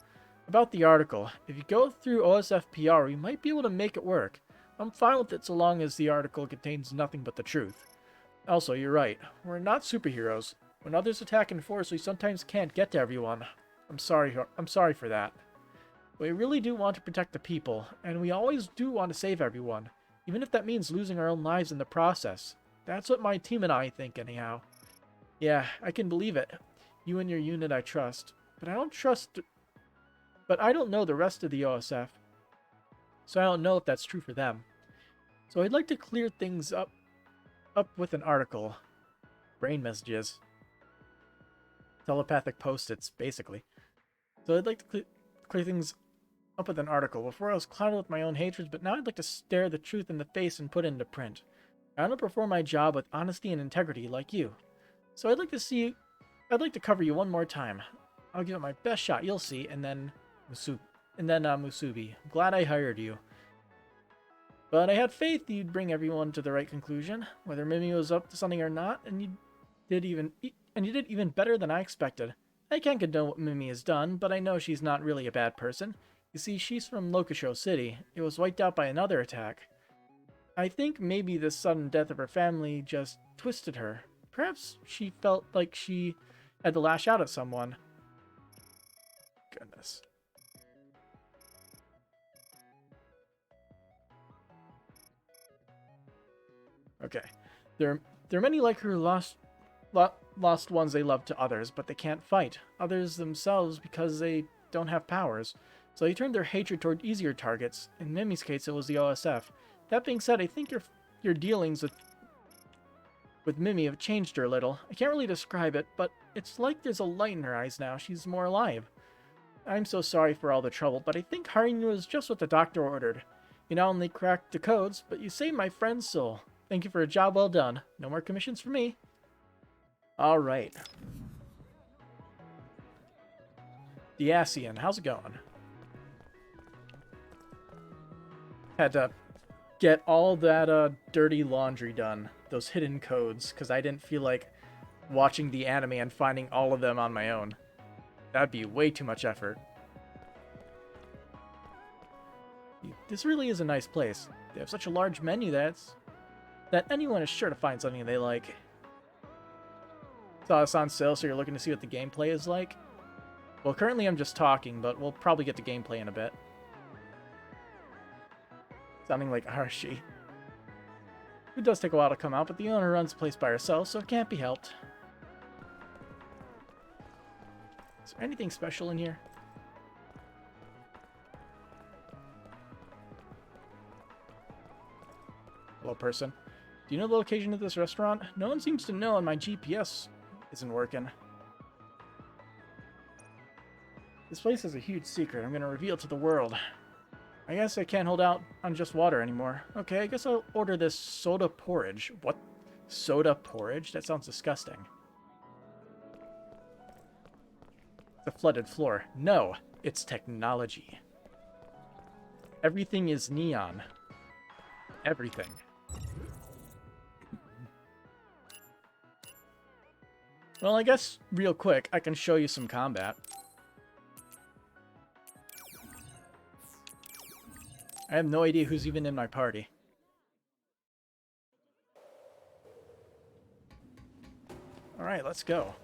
Speaker 1: About the article, if you go through OSFPR, we might be able to make it work. I'm fine with it so long as the article contains nothing but the truth. Also, you're right. We're not superheroes. When others attack in force, we sometimes can't get to everyone. I'm sorry for that. We really do want to protect the people, and we always do want to save everyone, even if that means losing our own lives in the process. That's what my team and I think, anyhow. Yeah, I can believe it. You and your unit I trust, but I don't know the rest of the OSF, so I don't know if that's true for them. So I'd like to clear things up with an article. Brain messages. Telepathic post-its, basically. So I'd like to clear things up with an article. Before I was clouded with my own hatreds, but now I'd like to stare the truth in the face and put it into print. I want to perform my job with honesty and integrity like you. So I'd like to cover you one more time. I'll give it my best shot, you'll see, and then Musubi. I'm glad I hired you. But I had faith you'd bring everyone to the right conclusion, whether Mimi was up to something or not, and you did even better than I expected. I can't condone what Mimi has done, but I know she's not really a bad person. You see, she's from Locusho City. It was wiped out by another attack. I think maybe the sudden death of her family just twisted her. Perhaps she felt like she had to lash out at someone. Goodness. Okay. There are many like her lost ones they love to others, but they can't fight. Others themselves because they don't have powers. So they turned their hatred toward easier targets. In Mimi's case, it was the OSF. That being said, I think your dealings with Mimi have changed her a little. I can't really describe it, but it's like there's a light in her eyes now. She's more alive. I'm so sorry for all the trouble, but I think hiring you was just what the doctor ordered. You not only cracked the codes, but you saved my friend's soul. Thank you for a job well done. No more commissions for me. Alright. The Asian, how's it going? Had to get all that dirty laundry done. Those hidden codes, because I didn't feel like watching the anime and finding all of them on my own. That'd be way too much effort. This really is a nice place. They have such a large menu that anyone is sure to find something they like. Saw this on sale, so you're looking to see what the gameplay is like? Well, currently I'm just talking, but we'll probably get to gameplay in a bit. Sounding like Arashi. It does take a while to come out, but the owner runs the place by herself, so it can't be helped. Is there anything special in here? Hello, person. Do you know the location of this restaurant? No one seems to know, and my GPS isn't working. This place is a huge secret I'm going to reveal to the world. I guess I can't hold out on just water anymore. Okay, I guess I'll order this soda porridge. What? Soda porridge? That sounds disgusting. The flooded floor. No, it's technology. Everything is neon. Everything. Well, I guess real quick, I can show you some combat. I have no idea who's even in my party. Alright, let's go.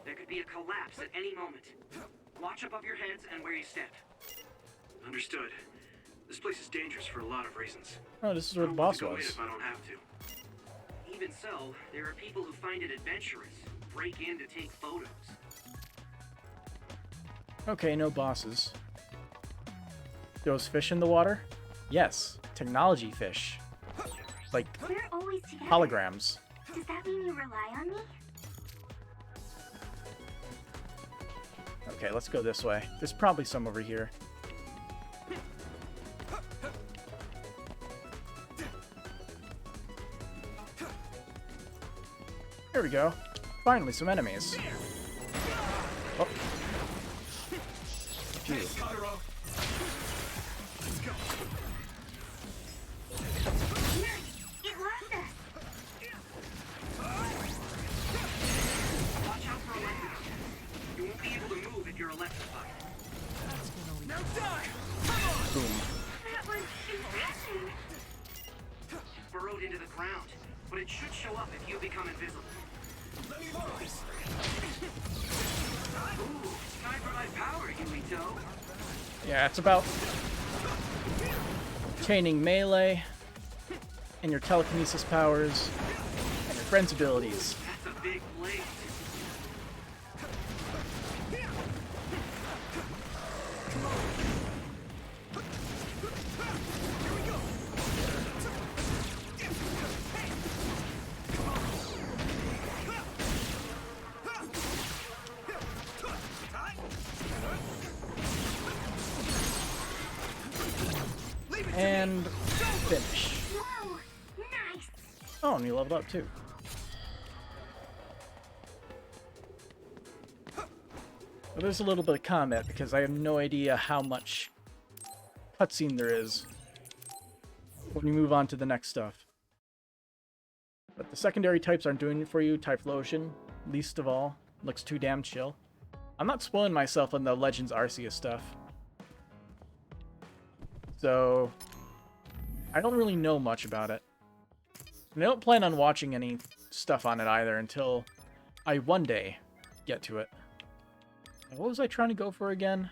Speaker 3: There could be a collapse at any moment. Watch above your heads and where you step. Understood. This place is dangerous for a lot of reasons.
Speaker 1: Oh, this is where the boss
Speaker 3: Go in
Speaker 1: was.
Speaker 3: if I don't have to. Even so, there are people who find it adventurous, break in to take photos.
Speaker 1: Okay, no bosses. There was fish in the water? Yes, technology fish. Like
Speaker 11: We're always together.
Speaker 1: holograms.
Speaker 11: Does that mean you rely on me?
Speaker 1: Okay, let's go this way. There's probably some over here. There we go. Finally, some enemies. Oh. Phew.
Speaker 11: It lost us.
Speaker 3: Watch out for electric. You won't be able to move if you're electrified. Now die!
Speaker 1: Boom.
Speaker 11: That was impressive.
Speaker 3: It's burrowed into the ground, but it should show up if you become invisible. Let me rise! Ooh, it's time for my power, Yuito.
Speaker 1: Yeah, it's about obtaining melee and your telekinesis powers and your friend's abilities.
Speaker 3: That's a big blade.
Speaker 1: And finish.
Speaker 11: Whoa, nice.
Speaker 1: Oh, and you leveled up too. Well, there's a little bit of combat because I have no idea how much cutscene there is when you move on to the next stuff. But the secondary types aren't doing it for you. Typhlosion, least of all, looks too damn chill. I'm not spoiling myself on the Legends Arceus stuff. So, I don't really know much about it. And I don't plan on watching any stuff on it either until I one day get to it. And what was I trying to go for again?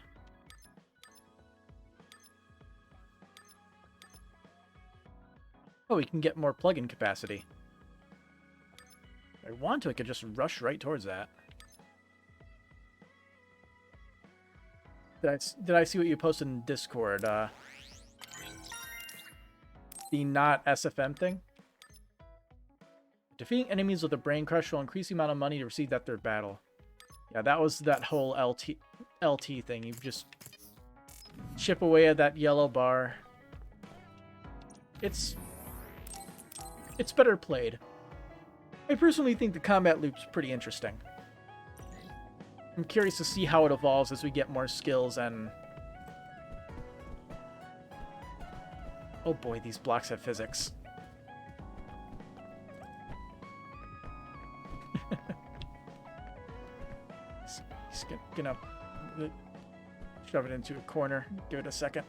Speaker 1: Oh, we can get more plug-in capacity. If I want to, I could just rush right towards that. Did I see what you posted in Discord? The not SFM thing? Defeating enemies with a brain crush will increase the amount of money to receive that third battle. Yeah, that was that whole LT thing. You just chip away at that yellow bar. It's better played. I personally think the combat loop's pretty interesting. I'm curious to see how it evolves as we get more skills and... Oh boy, these blocks have physics. He's gonna shove it into a corner. Give it a second.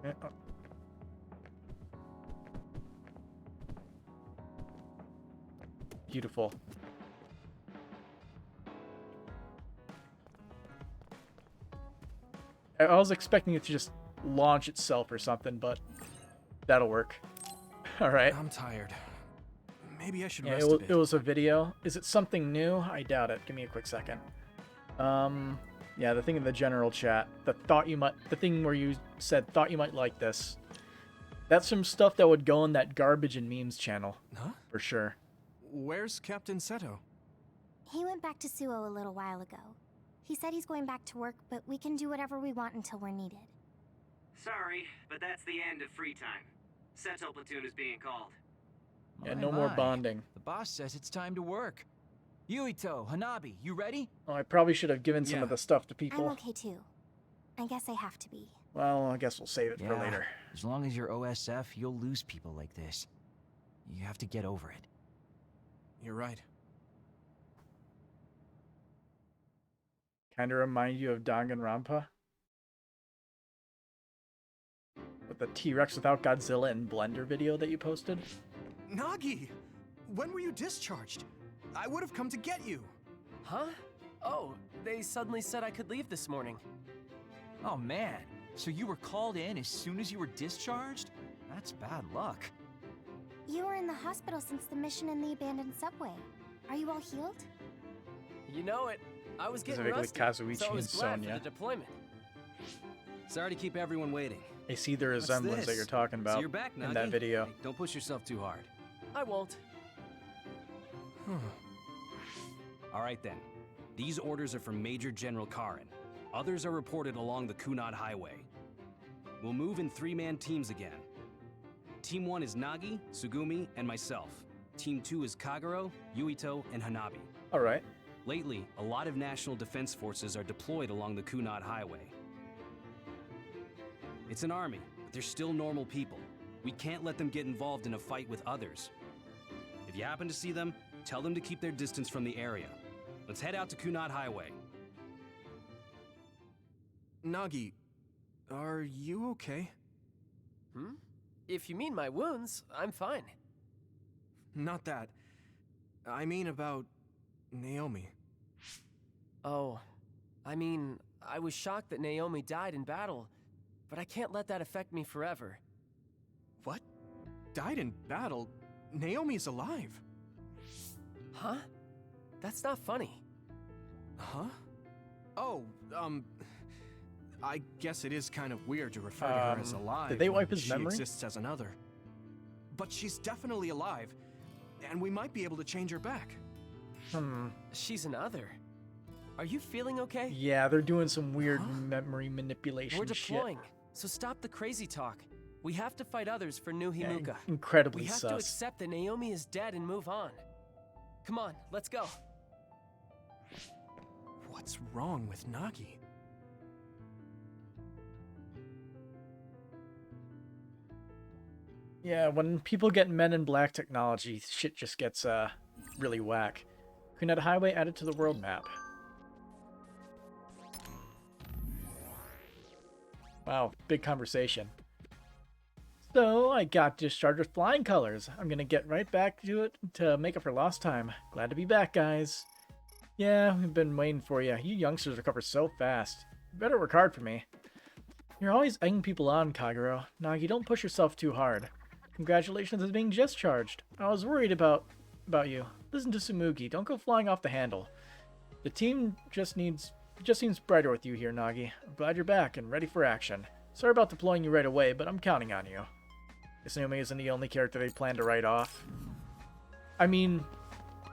Speaker 1: Yeah, oh. Beautiful. I was expecting it to just launch itself or something, but that'll work. Alright.
Speaker 2: I'm tired. Maybe I should
Speaker 1: Yeah,
Speaker 2: rest a bit.
Speaker 1: it was a video. Is it something new? I doubt it. Give me a quick second. Yeah, the thing in the general chat. The thing where you said thought you might like this. That's some stuff that would go on that garbage and memes channel.
Speaker 2: Huh?
Speaker 1: For sure.
Speaker 2: Where's Captain Seto?
Speaker 8: He went back to Suo a little while ago. He said he's going back to work, but we can do whatever we want until we're needed.
Speaker 3: Sorry, but that's the end of free time. Seto platoon is being called.
Speaker 1: Yeah, no more bonding.
Speaker 7: The boss says it's time to work. Yuito, Hanabi, you ready?
Speaker 1: Oh, I probably should have given some of the stuff to people.
Speaker 8: I'm okay too. I guess I have to be.
Speaker 1: Well, I guess we'll save it for later.
Speaker 7: As long as you're OSF, you'll lose people like this. You have to get over it.
Speaker 2: You're right.
Speaker 1: Kind of remind you of Danganronpa? With the T-Rex without Godzilla and Blender video that you posted?
Speaker 2: Nagi! When were you discharged? I would have come to get you.
Speaker 12: Huh? Oh, they suddenly said I could leave this morning.
Speaker 7: Oh man, so you were called in as soon as you were discharged? That's bad luck.
Speaker 8: You were in the hospital since the mission in the abandoned subway. Are you all healed?
Speaker 12: You know it. I was getting
Speaker 1: Specifically
Speaker 12: rusty,
Speaker 1: Kazuichi
Speaker 12: so I was
Speaker 1: and
Speaker 12: glad for
Speaker 1: Sonya.
Speaker 12: the deployment.
Speaker 9: Sorry to keep everyone waiting.
Speaker 1: I see the
Speaker 9: What's
Speaker 1: resemblance that
Speaker 9: this?
Speaker 1: you're talking
Speaker 9: So
Speaker 1: about
Speaker 9: you're back,
Speaker 1: in that
Speaker 9: Nagi?
Speaker 1: video.
Speaker 9: Hey, don't push yourself too hard.
Speaker 12: I won't.
Speaker 9: All right then. These orders are from Major General Karin. Others are reported along the Kunad Highway. We'll move in 3-man teams again. Team 1 is Nagi, Sugumi, and myself. Team 2 is Kagero, Yuito, and Hanabi.
Speaker 1: All right.
Speaker 9: Lately, a lot of national defense forces are deployed along the Kunad Highway. It's an army, but they're still normal people. We can't let them get involved in a fight with others. If you happen to see them, tell them to keep their distance from the area. Let's head out to Kunad Highway.
Speaker 2: Nagi, are you okay?
Speaker 12: Hmm? If you mean my wounds, I'm fine.
Speaker 2: Not that. I mean about Naomi.
Speaker 12: Oh, I mean, I was shocked that Naomi died in battle, but I can't let that affect me forever.
Speaker 2: What? Died in battle? Naomi's alive.
Speaker 12: Huh? That's not funny.
Speaker 2: Huh? Oh, I guess it is kind of weird to refer to her as alive.
Speaker 1: Did they wipe
Speaker 2: when
Speaker 1: his
Speaker 2: she
Speaker 1: memory?
Speaker 2: exists as another. But she's definitely alive, and we might be able to change her back.
Speaker 12: She's an other. Are you feeling okay?
Speaker 1: Yeah, they're doing some weird memory manipulation
Speaker 12: We're
Speaker 1: shit.
Speaker 12: deploying, so stop the crazy talk. We have to fight others for New
Speaker 1: Yeah,
Speaker 12: Himuka.
Speaker 1: incredibly
Speaker 12: We have
Speaker 1: sus.
Speaker 12: to accept that Naomi is dead and move on. Come on, let's go.
Speaker 2: What's wrong with Nagi?
Speaker 1: Yeah, when people get Men in Black technology, shit just gets really whack. Kunad Highway added to the world map. Wow, big conversation. So, I got discharged with flying colors. I'm gonna get right back to it to make up for lost time. Glad to be back, guys. Yeah, we've been waiting for you. You youngsters recover so fast. You better work hard for me. You're always egging people on, Kagero. Nagi, don't push yourself too hard. Congratulations on being discharged. I was worried about you. Listen to Tsumugi. Don't go flying off the handle. The team just seems brighter with you here, Nagi. I'm glad you're back and ready for action. Sorry about deploying you right away, but I'm counting on you. Assuming isn't the only character they plan to write off. I mean,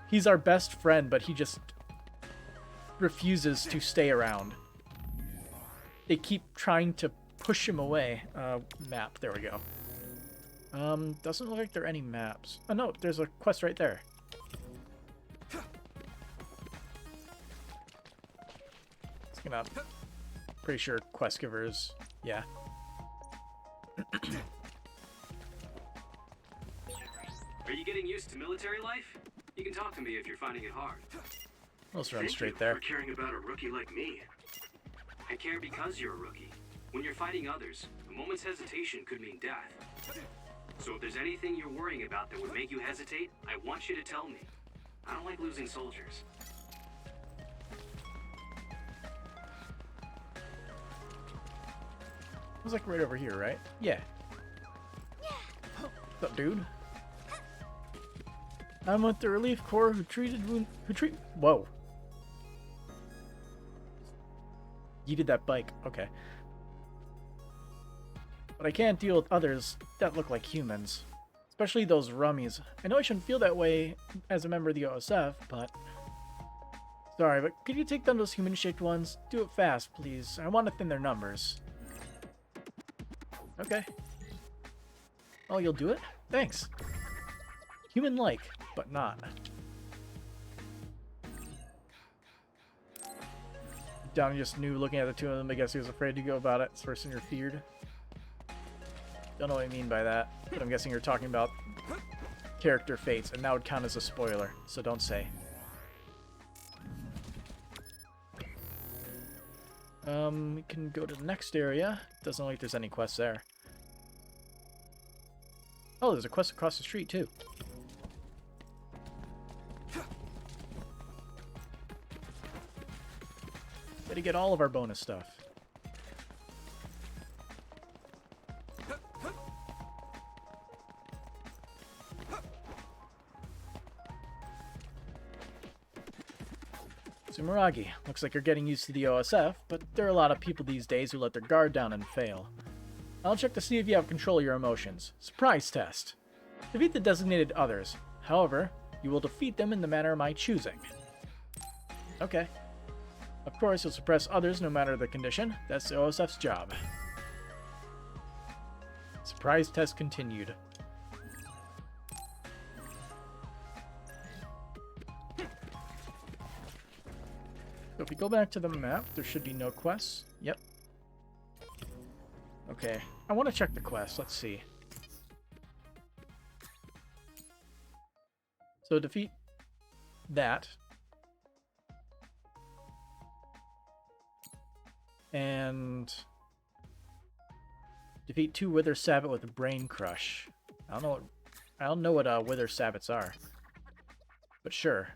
Speaker 1: he's our best friend, but he just refuses to stay around. They keep trying to push him away. Map, there we go. Doesn't look like there are any maps. Oh no, there's a quest right there. It's gonna... Pretty sure quest givers... Yeah.
Speaker 13: Are you getting used to military life? You can talk to me if you're finding it hard.
Speaker 1: Let's run
Speaker 3: Thank
Speaker 1: straight
Speaker 3: you
Speaker 1: there.
Speaker 3: for caring about a rookie like me.
Speaker 13: I care because you're a rookie. When you're fighting others, a moment's hesitation could mean death. So if there's anything you're worrying about that would make you hesitate, I want you to tell me. I don't like losing soldiers.
Speaker 1: It was like right over here, right? Yeah. What's up, dude? I'm with the relief corps whoa. You did that bike. Okay. But I can't deal with others that look like humans. Especially those rummies. I know I shouldn't feel that way as a member of the OSF, but... Sorry, but could you take down those human-shaped ones? Do it fast, please. I want to thin their numbers. Okay. Oh, you'll do it? Thanks. Human-like, but not. Downey just knew looking at the two of them. I guess he was afraid to go about it. It's the first thing you're feared. Don't know what I mean by that, but I'm guessing you're talking about character fates, and that would count as a spoiler, so don't say. We can go to the next area. Doesn't look like there's any quests there. Oh, there's a quest across the street, too. Gotta get all of our bonus stuff. Miragi. Looks like you're getting used to the OSF, but there are a lot of people these days who let their guard down and fail. I'll check to see if you have control of your emotions. Surprise test. Defeat the designated others. However, you will defeat them in the manner of my choosing. Okay. Of course, you'll suppress others no matter the condition. That's the OSF's job. Surprise test continued. So if we go back to the map, there should be no quests. Yep. Okay. I want to check the quest. Let's see. So defeat that. And defeat 2 Wither Sabbat with a Brain Crush. I don't know what Wither Sabbats are. But sure.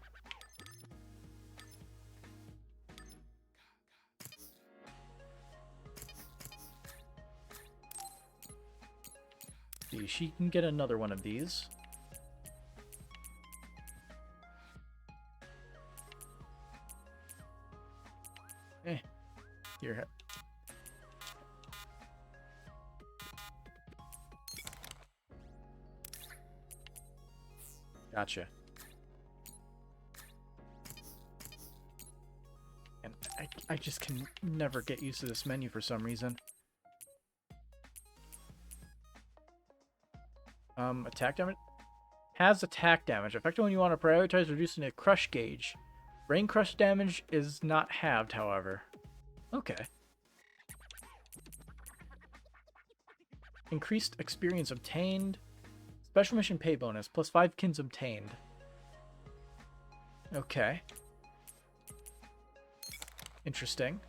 Speaker 1: See, she can get another one of these. Here. Gotcha. And I just can never get used to this menu for some reason. Attack damage? Has attack damage. Effective when you want to prioritize reducing the crush gauge. Brain crush damage is not halved, however. Okay. Increased experience obtained. Special mission pay bonus. Plus 5 kins obtained. Okay. Interesting.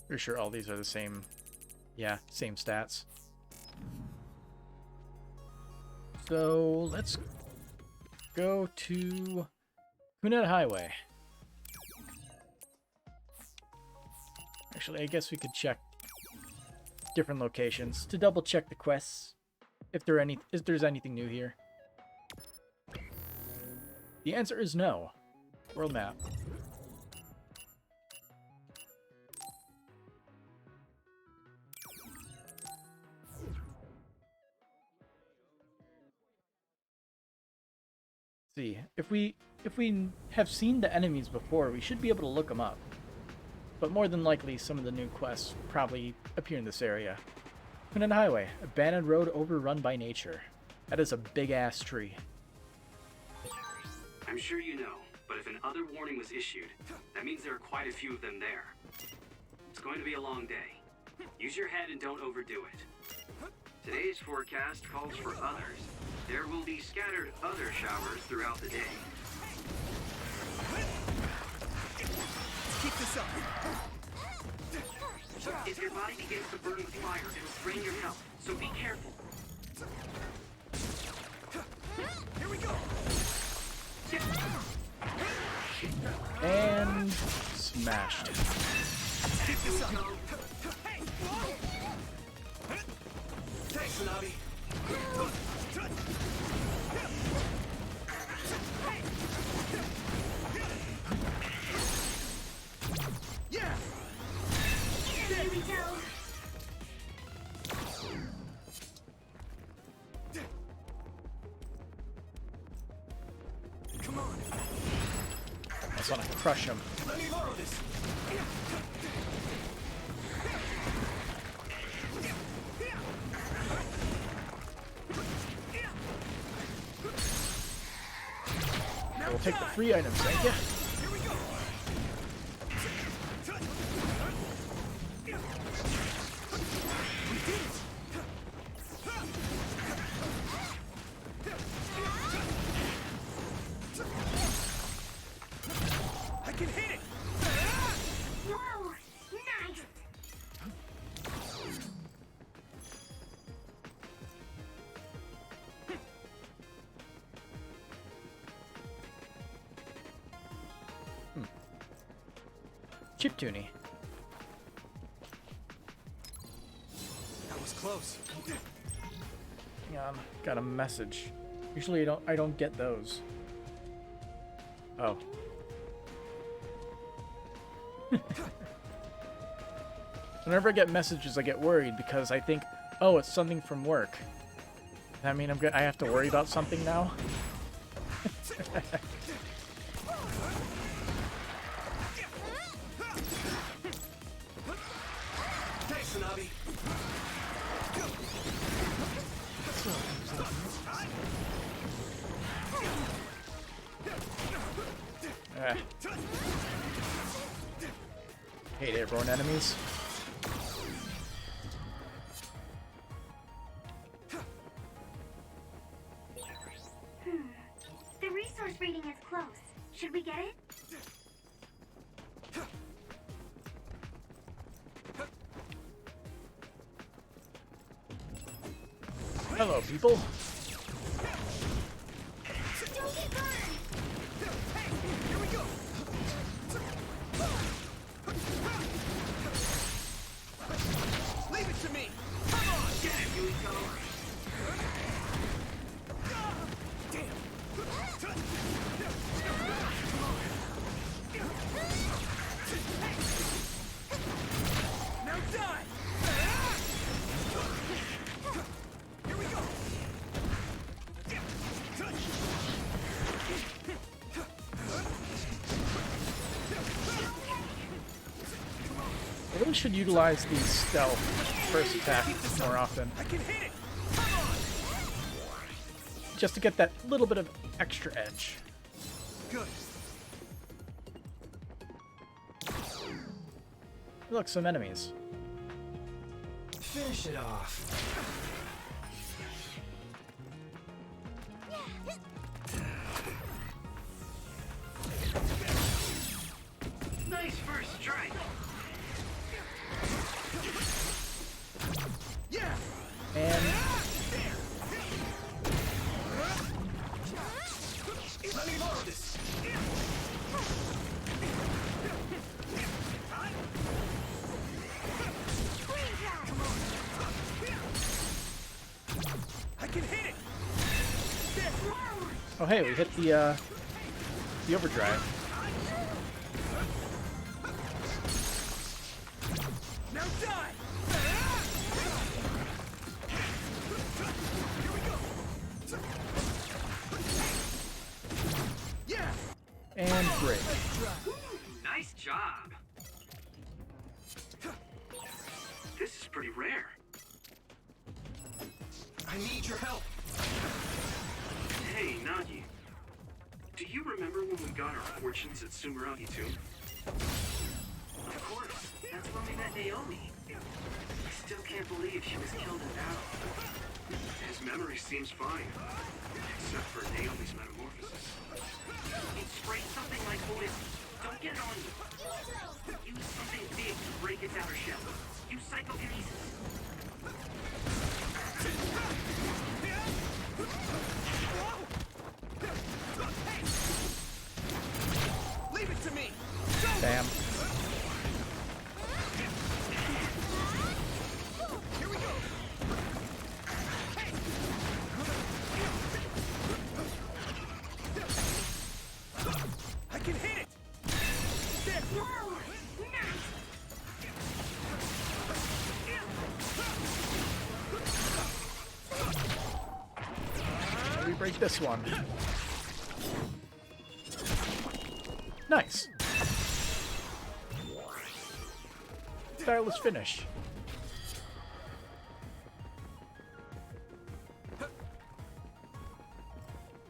Speaker 1: Pretty sure all these are the same. Yeah, same stats. So let's go to Kuneta Highway. Actually, I guess we could check different locations to double check the quests if there's anything new here. The answer is no. World map. See, if we have seen the enemies before, we should be able to look them up. But more than likely, some of the new quests probably appear in this area. Kuneta Highway, abandoned road overrun by nature. That is a big-ass tree.
Speaker 13: I'm sure you know, but if an other warning was issued, that means there are quite a few of them there. It's going to be a long day. Use your head and don't overdo it.
Speaker 3: Today's forecast calls for others. There will be scattered other showers throughout the day.
Speaker 2: Keep this up.
Speaker 3: If your body begins to burn with fire, it'll drain your health, so be careful.
Speaker 2: Here we go.
Speaker 1: And smashed.
Speaker 2: Keep this up. Thanks, Navi. Yeah.
Speaker 11: Here we go.
Speaker 2: Come on.
Speaker 1: I just want to crush him.
Speaker 2: Let me borrow this.
Speaker 1: We'll take the free items, thank you.
Speaker 2: Here we go. We did it. I can hit it.
Speaker 11: Whoa, nice.
Speaker 1: Chiptune.
Speaker 2: That was close.
Speaker 1: Hang on, got a message. Usually I don't get those. Oh. Whenever I get messages, I get worried because I think, oh, it's something from work. Does that mean I have to worry about something now?
Speaker 2: Thanks, Tsunabi.
Speaker 1: Hate airborne enemies.
Speaker 11: The resource reading is close. Should we get it?
Speaker 1: Hello, people.
Speaker 11: Don't get burned!
Speaker 2: Here we go. Leave it to me. Come on, get him, Yuito. Now die. Here we go.
Speaker 1: I really should utilize the stealth first attack more often.
Speaker 2: I can hit it.
Speaker 1: Just to get that little bit of extra edge.
Speaker 2: Good.
Speaker 1: Look, some enemies.
Speaker 7: Finish it off.
Speaker 3: Nice first strike.
Speaker 2: Yeah.
Speaker 1: And
Speaker 2: Let me load this. I can hit it.
Speaker 1: oh hey, we hit the overdrive.
Speaker 2: Now die. Here we go. Yeah.
Speaker 1: And break.
Speaker 3: Nice job. This is pretty rare.
Speaker 2: I need your help.
Speaker 3: Hey, Nagi. Do you remember when we got our fortunes at Sumeragi Tomb? Of course. That's when we met Naomi. I still can't believe she was killed in battle. His memory seems fine, except for Naomi's metamorphosis. Hey, spray something like poison. Don't get it on you. Use something big to break its outer shell. Use psychokinesis.
Speaker 2: Leave it to me.
Speaker 1: Bam.
Speaker 2: Here we go. I can hit it.
Speaker 11: Whoa! Nice!
Speaker 1: Maybe break this one. Nice. Stylish finish.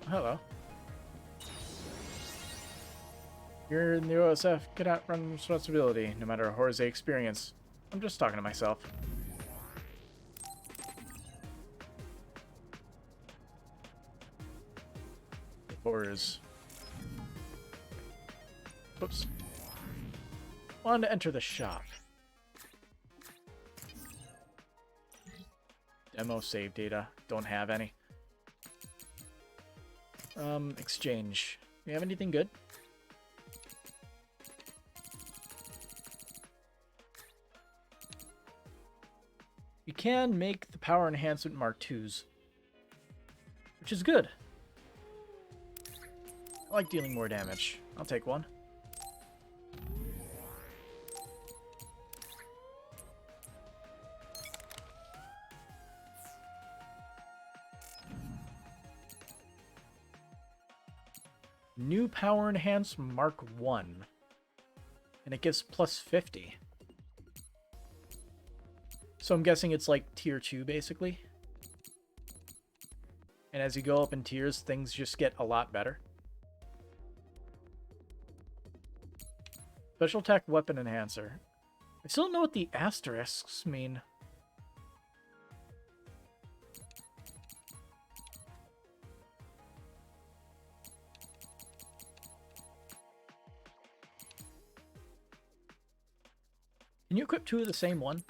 Speaker 1: Hello. You're in the OSF. Cannot run responsibility, no matter how horrors they experience. I'm just talking to myself. Horrors. Oops. Wanted to enter the shop. Demo save data. Don't have any. Exchange. You have anything good? You can make the power enhancement Mark IIs, which is good. I like dealing more damage. I'll take one. New power enhanced Mark 1. And it gives plus 50. So I'm guessing it's like tier 2 basically. And as you go up in tiers, things just get a lot better. Special attack weapon enhancer. I still don't know what the asterisks mean. Can you equip two of the same one?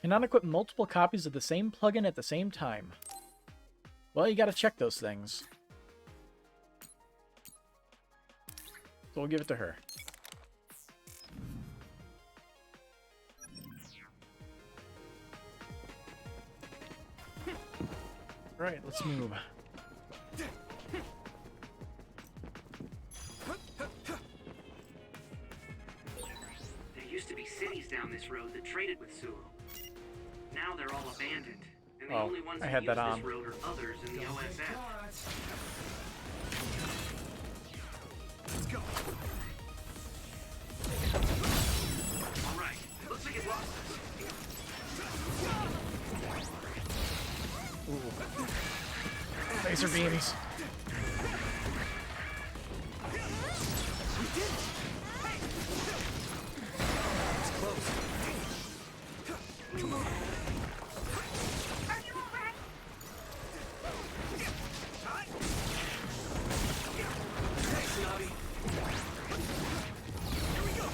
Speaker 1: Cannot equip multiple copies of the same plugin at the same time. Well, you gotta check those things. So we'll give it to her. Alright, let's move.
Speaker 3: There used to be cities down this road that traded with Sulu. Now they're all abandoned, and the only ones
Speaker 1: I
Speaker 3: that
Speaker 1: had
Speaker 3: use
Speaker 1: that on.
Speaker 3: this road are others in the OSF.
Speaker 2: Let's go.
Speaker 3: All right, looks like it lost us.
Speaker 1: Ooh. Laser beams.
Speaker 2: Come on.
Speaker 11: Are you alright?
Speaker 2: Thanks, Nobby. Here we go.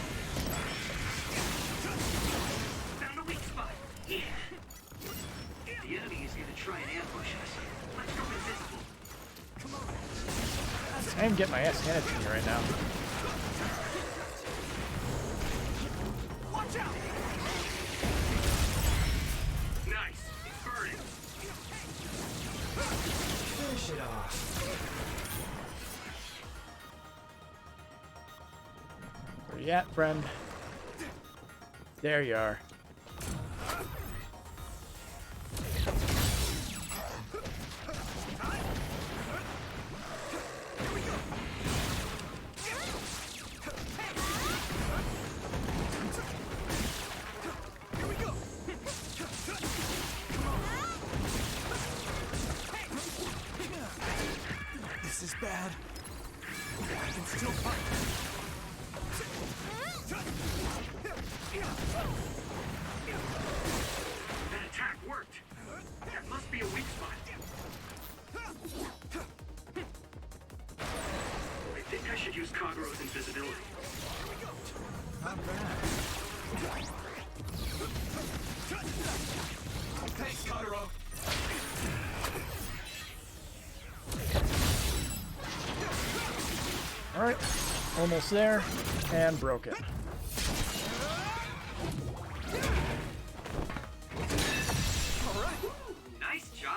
Speaker 3: Found a weak spot. Yeah. The enemy is gonna try and ambush us. Let's go invisible.
Speaker 2: Come on.
Speaker 1: I am getting my ass handed to me right now.
Speaker 2: Watch out.
Speaker 3: Nice. It's burning.
Speaker 7: Finish it off.
Speaker 1: Where you at, friend? There you are.
Speaker 2: This is bad. I can still fight.
Speaker 3: That attack worked. That must be a weak spot. I think I should use Kagero's invisibility.
Speaker 7: Not bad.
Speaker 2: Thanks, Kagero.
Speaker 1: Alright. Almost there. And broke it.
Speaker 3: Nice job.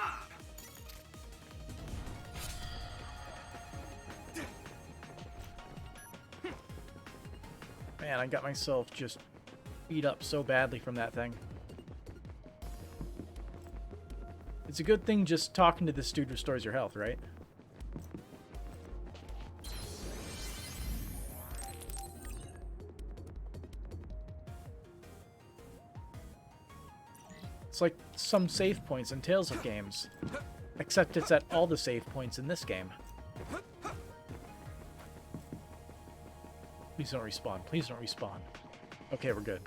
Speaker 1: Man, I got myself just beat up so badly from that thing. It's a good thing just talking to this dude restores your health, right? It's like some save points in Tales of games. Except it's at all the save points in this game. Please don't respawn. Please don't respawn. Okay, we're good.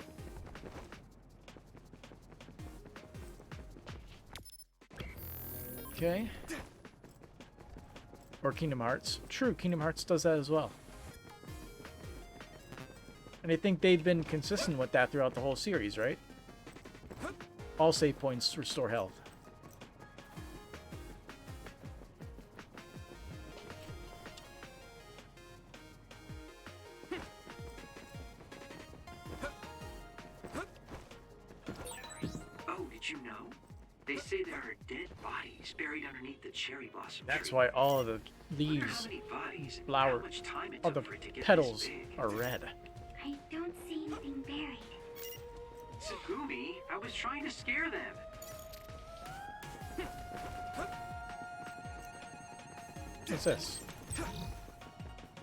Speaker 1: Okay. Or Kingdom Hearts. True, Kingdom Hearts does that as well. And I think they've been consistent with that throughout the whole series, right? All save points restore health.
Speaker 3: say there are dead bodies buried underneath the cherry blossom
Speaker 1: That's
Speaker 3: tree.
Speaker 1: why all of the
Speaker 3: Wonder
Speaker 1: leaves,
Speaker 3: how many bodies and
Speaker 1: flower,
Speaker 3: how much time it
Speaker 1: all
Speaker 3: took
Speaker 1: the
Speaker 3: for it to get
Speaker 1: petals
Speaker 3: this big.
Speaker 1: are red.
Speaker 11: I don't see anything buried.
Speaker 3: Tsugumi, I was trying to scare them.
Speaker 1: What's this?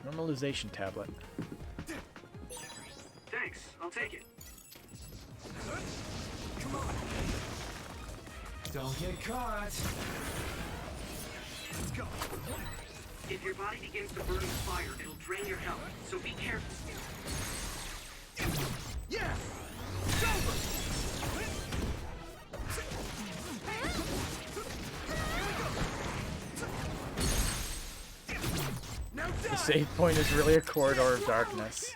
Speaker 1: Normalization tablet.
Speaker 3: Thanks, I'll take it.
Speaker 7: Come on. Don't get caught. Let's go.
Speaker 3: If your body begins to burn with fire, it'll drain your health, so be careful.
Speaker 2: Yeah!
Speaker 1: The save point is really a corridor of darkness.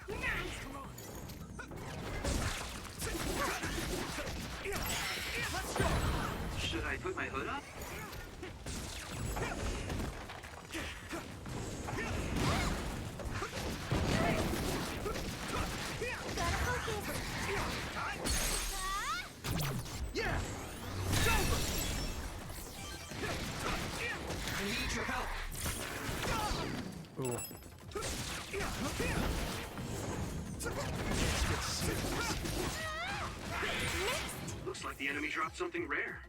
Speaker 3: Should I put my hood up?
Speaker 2: Yeah!
Speaker 7: I need your help.
Speaker 1: Ooh.
Speaker 3: Looks like the enemy dropped something rare.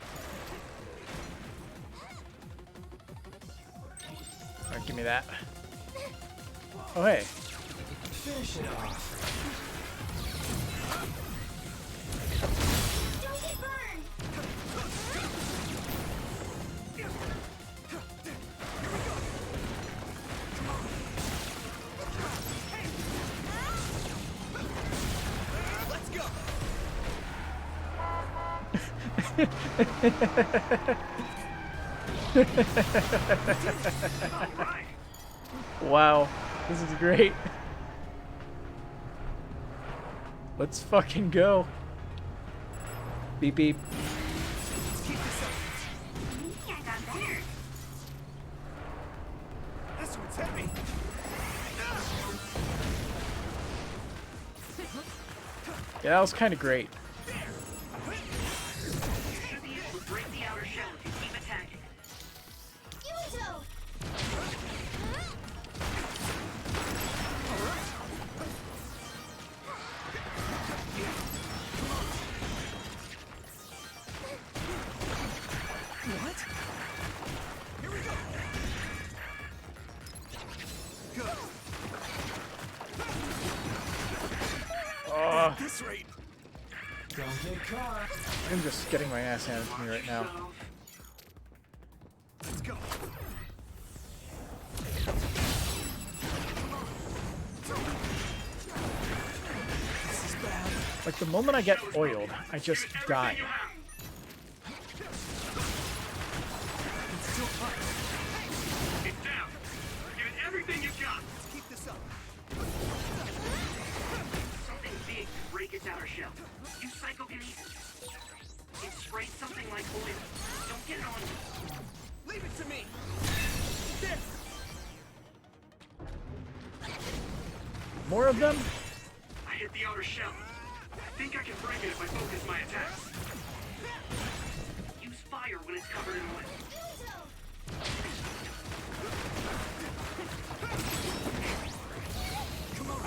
Speaker 1: Alright, give me that. Oh, hey.
Speaker 7: Finish it off.
Speaker 11: Don't get burned!
Speaker 2: Let's go!
Speaker 1: Wow, this is great. Let's fucking go. Beep beep.
Speaker 11: Maybe I got better.
Speaker 2: This one's heavy.
Speaker 1: Yeah, that was kind of great.
Speaker 3: Should be able to break the outer shell if you keep attacking.
Speaker 11: Yuito!
Speaker 2: What? Here we go. Good.
Speaker 1: Oh,
Speaker 2: At this rate.
Speaker 7: Don't get caught.
Speaker 1: I'm just getting my ass handed to me right now.
Speaker 2: Let's go. This is bad.
Speaker 1: Like, the moment I get oiled, I just die.
Speaker 2: It's still fun.
Speaker 3: It's down. Give it everything you've got.
Speaker 2: Let's keep this up.
Speaker 3: Something big to break its outer shell. Use psychokinesis. It sprays something like oil. Don't get it on you.
Speaker 2: Leave it to me. There.
Speaker 1: More of them?
Speaker 3: I hit the outer shell. I think I can break it if I focus my attacks. Use fire when it's covered in oil.
Speaker 2: Come on.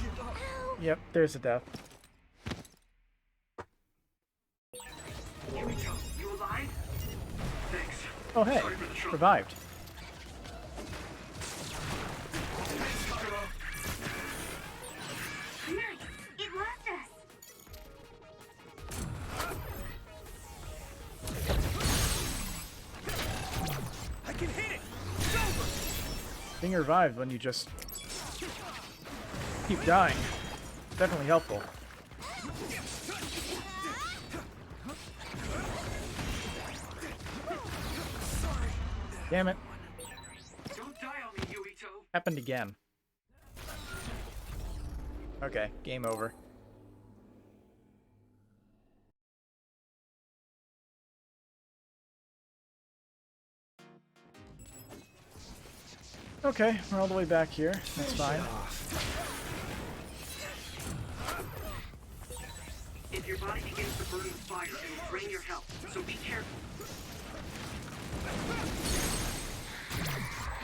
Speaker 2: Give up.
Speaker 1: Yep, there's a death.
Speaker 3: Here we go. You alive? Thanks.
Speaker 1: Oh, hey,
Speaker 3: Sorry for the trouble.
Speaker 1: revived.
Speaker 11: Nice! It lost us!
Speaker 2: I can hit it. It's over.
Speaker 1: Being revived when you just keep dying. Definitely helpful. Damn it.
Speaker 3: Don't die on me, Yuito.
Speaker 1: Happened again. Okay, game over. Okay, we're all the way back here. That's fine.
Speaker 3: If your body begins to burn with fire, it'll drain your health, so be careful.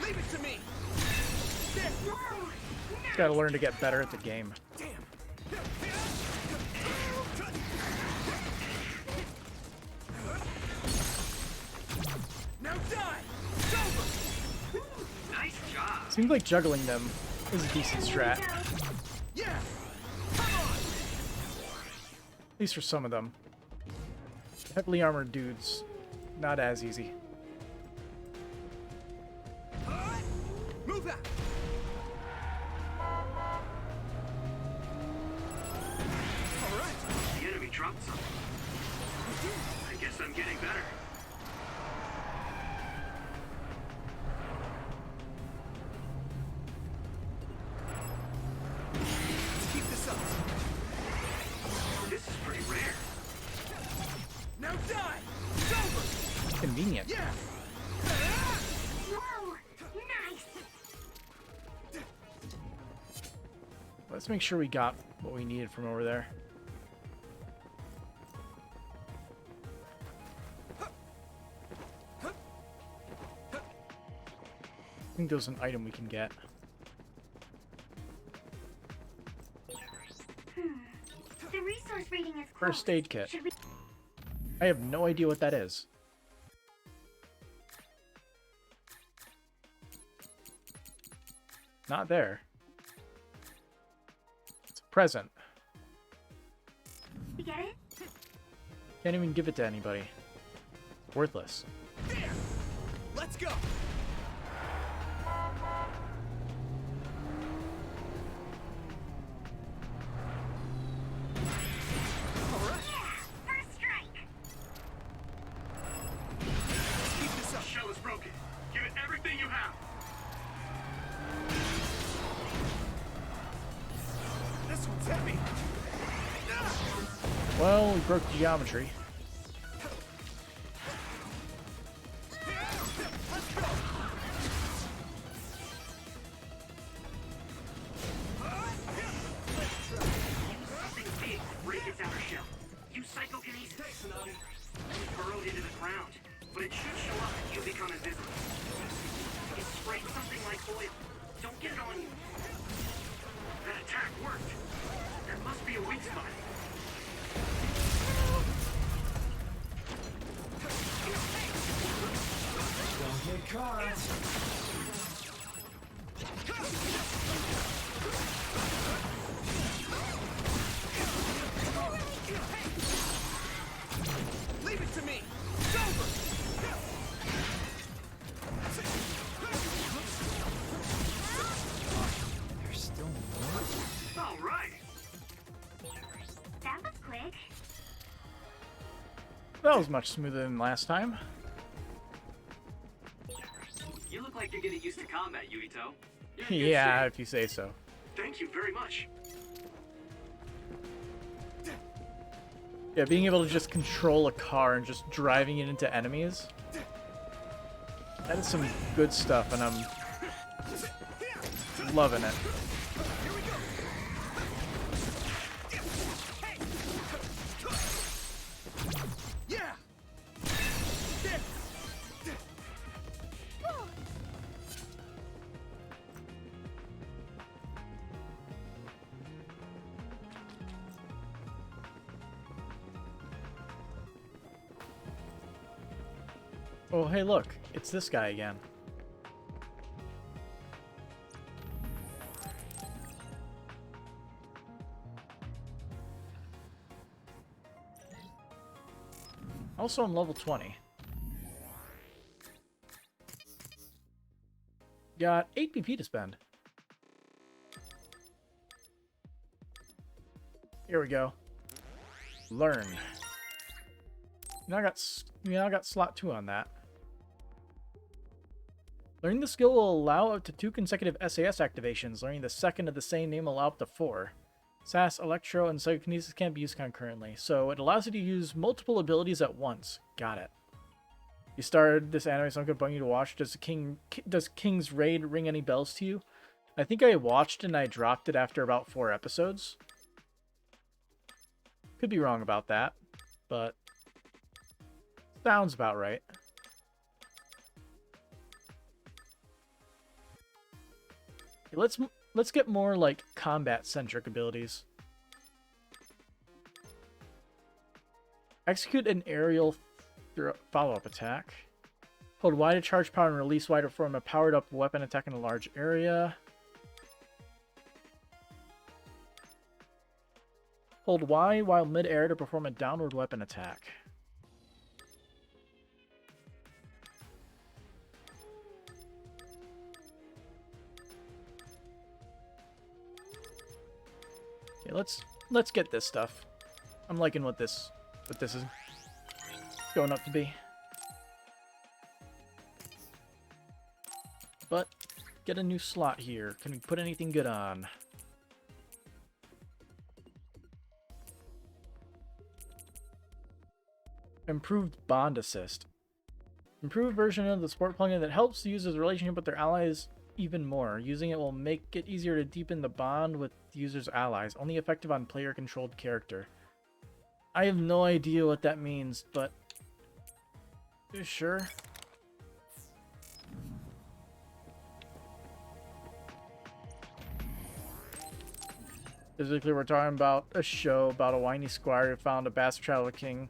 Speaker 2: Leave it to me!
Speaker 1: Gotta learn to get better at the game.
Speaker 2: Now die! It's over!
Speaker 3: Nice job!
Speaker 1: Seems like juggling them is a decent strat.
Speaker 2: Yeah! Come on!
Speaker 1: At least for some of them. Heavily armored dudes, not as easy.
Speaker 2: Move out!
Speaker 3: Alright! The enemy dropped something. I guess I'm getting better.
Speaker 2: Let's keep this up.
Speaker 3: This is pretty rare.
Speaker 2: Now die! It's over!
Speaker 1: Convenient.
Speaker 2: Yeah!
Speaker 11: Whoa! Nice!
Speaker 1: Let's make sure we got what we needed from over there. I think there's an item we can get.
Speaker 11: The resource reading is closed.
Speaker 1: First aid kit.
Speaker 11: Should we...
Speaker 1: I have no idea what that is. Not there. It's a present.
Speaker 11: We get it?
Speaker 1: Can't even give it to anybody. Worthless.
Speaker 2: There! Let's go!
Speaker 11: First strike!
Speaker 2: Keep this up!
Speaker 3: Shell is broken. Give it everything you have.
Speaker 2: This one's heavy!
Speaker 1: Well, we broke the geometry.
Speaker 2: Let's go!
Speaker 3: Something big to break its outer shell. Use psychokinesis. It's burrowed into the ground, but it should show up if you become invisible. It sprayed something like oil. Don't get it on you. That attack worked. There must be a weak spot.
Speaker 7: Don't get caught.
Speaker 2: Leave it to me! It's over!
Speaker 7: There's still more?
Speaker 3: All right.
Speaker 11: That was quick.
Speaker 1: That was much smoother than last time.
Speaker 13: You look like you're getting used to combat, Yuito. You're in good
Speaker 1: Yeah,
Speaker 13: shape.
Speaker 1: if you say so.
Speaker 3: Thank you very much.
Speaker 1: Yeah, being able to just control a car and just driving it into enemies. That is some good stuff, and I'm loving it.
Speaker 2: Yeah!
Speaker 1: Oh, hey, look. It's this guy again. Also on level 20. Got 8 BP to spend. Here we go. Learn. Now I got slot 2 on that. Learning the skill will allow up to 2 consecutive SAS activations. Learning the second of the same name will allow up to 4. SAS, Electro, and Psychokinesis can't be used concurrently, so it allows you to use multiple abilities at once. Got it. You started this anime, so I'm going to bring you to watch. Does King's Raid ring any bells to you? I think I watched and I dropped it after about 4 episodes. Could be wrong about that, but sounds about right. Okay, let's get more like combat-centric abilities. Execute an aerial follow-up attack. Hold Y to charge power and release Y to form a powered-up weapon attack in a large area. Hold Y while mid-air to perform a downward weapon attack. Okay, let's get this stuff. I'm liking what this is going up to be. But get a new slot here. Can we put anything good on? Improved Bond Assist. Improved version of the support plugin that helps the user's relationship with their allies even more. Using it will make it easier to deepen the bond with the user's allies. Only effective on player-controlled character. I have no idea what that means, but... sure. Physically, we're talking about a show about a whiny squire who found a bastard child of the king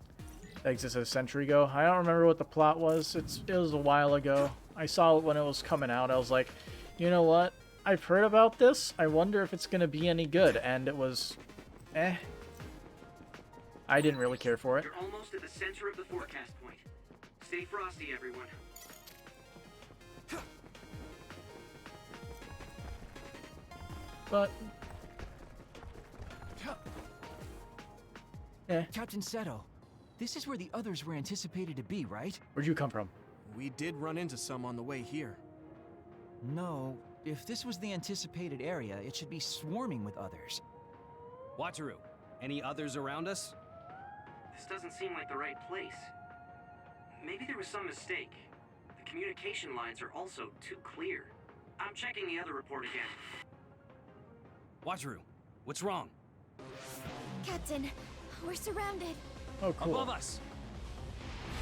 Speaker 1: that existed a century ago. I don't remember what the plot was. It was a while ago. I saw it when it was coming out. I was like, you know what? I've heard about this. I wonder if it's going to be any good. And it was... eh. I didn't really care for it.
Speaker 3: You're almost at the center of the forecast point. Stay frosty, everyone.
Speaker 1: But... eh.
Speaker 7: Captain Seto, this is where the others were anticipated to be, right?
Speaker 1: Where'd you come from?
Speaker 2: We did run into some on the way here.
Speaker 7: No, if this was the anticipated area, it should be swarming with others.
Speaker 9: Wataru, any others around us?
Speaker 3: This doesn't seem like the right place. Maybe there was some mistake. The communication lines are also too clear. I'm checking the other report again.
Speaker 9: Wataru, what's wrong?
Speaker 10: Captain, we're surrounded.
Speaker 1: Oh, cool.
Speaker 9: Above us.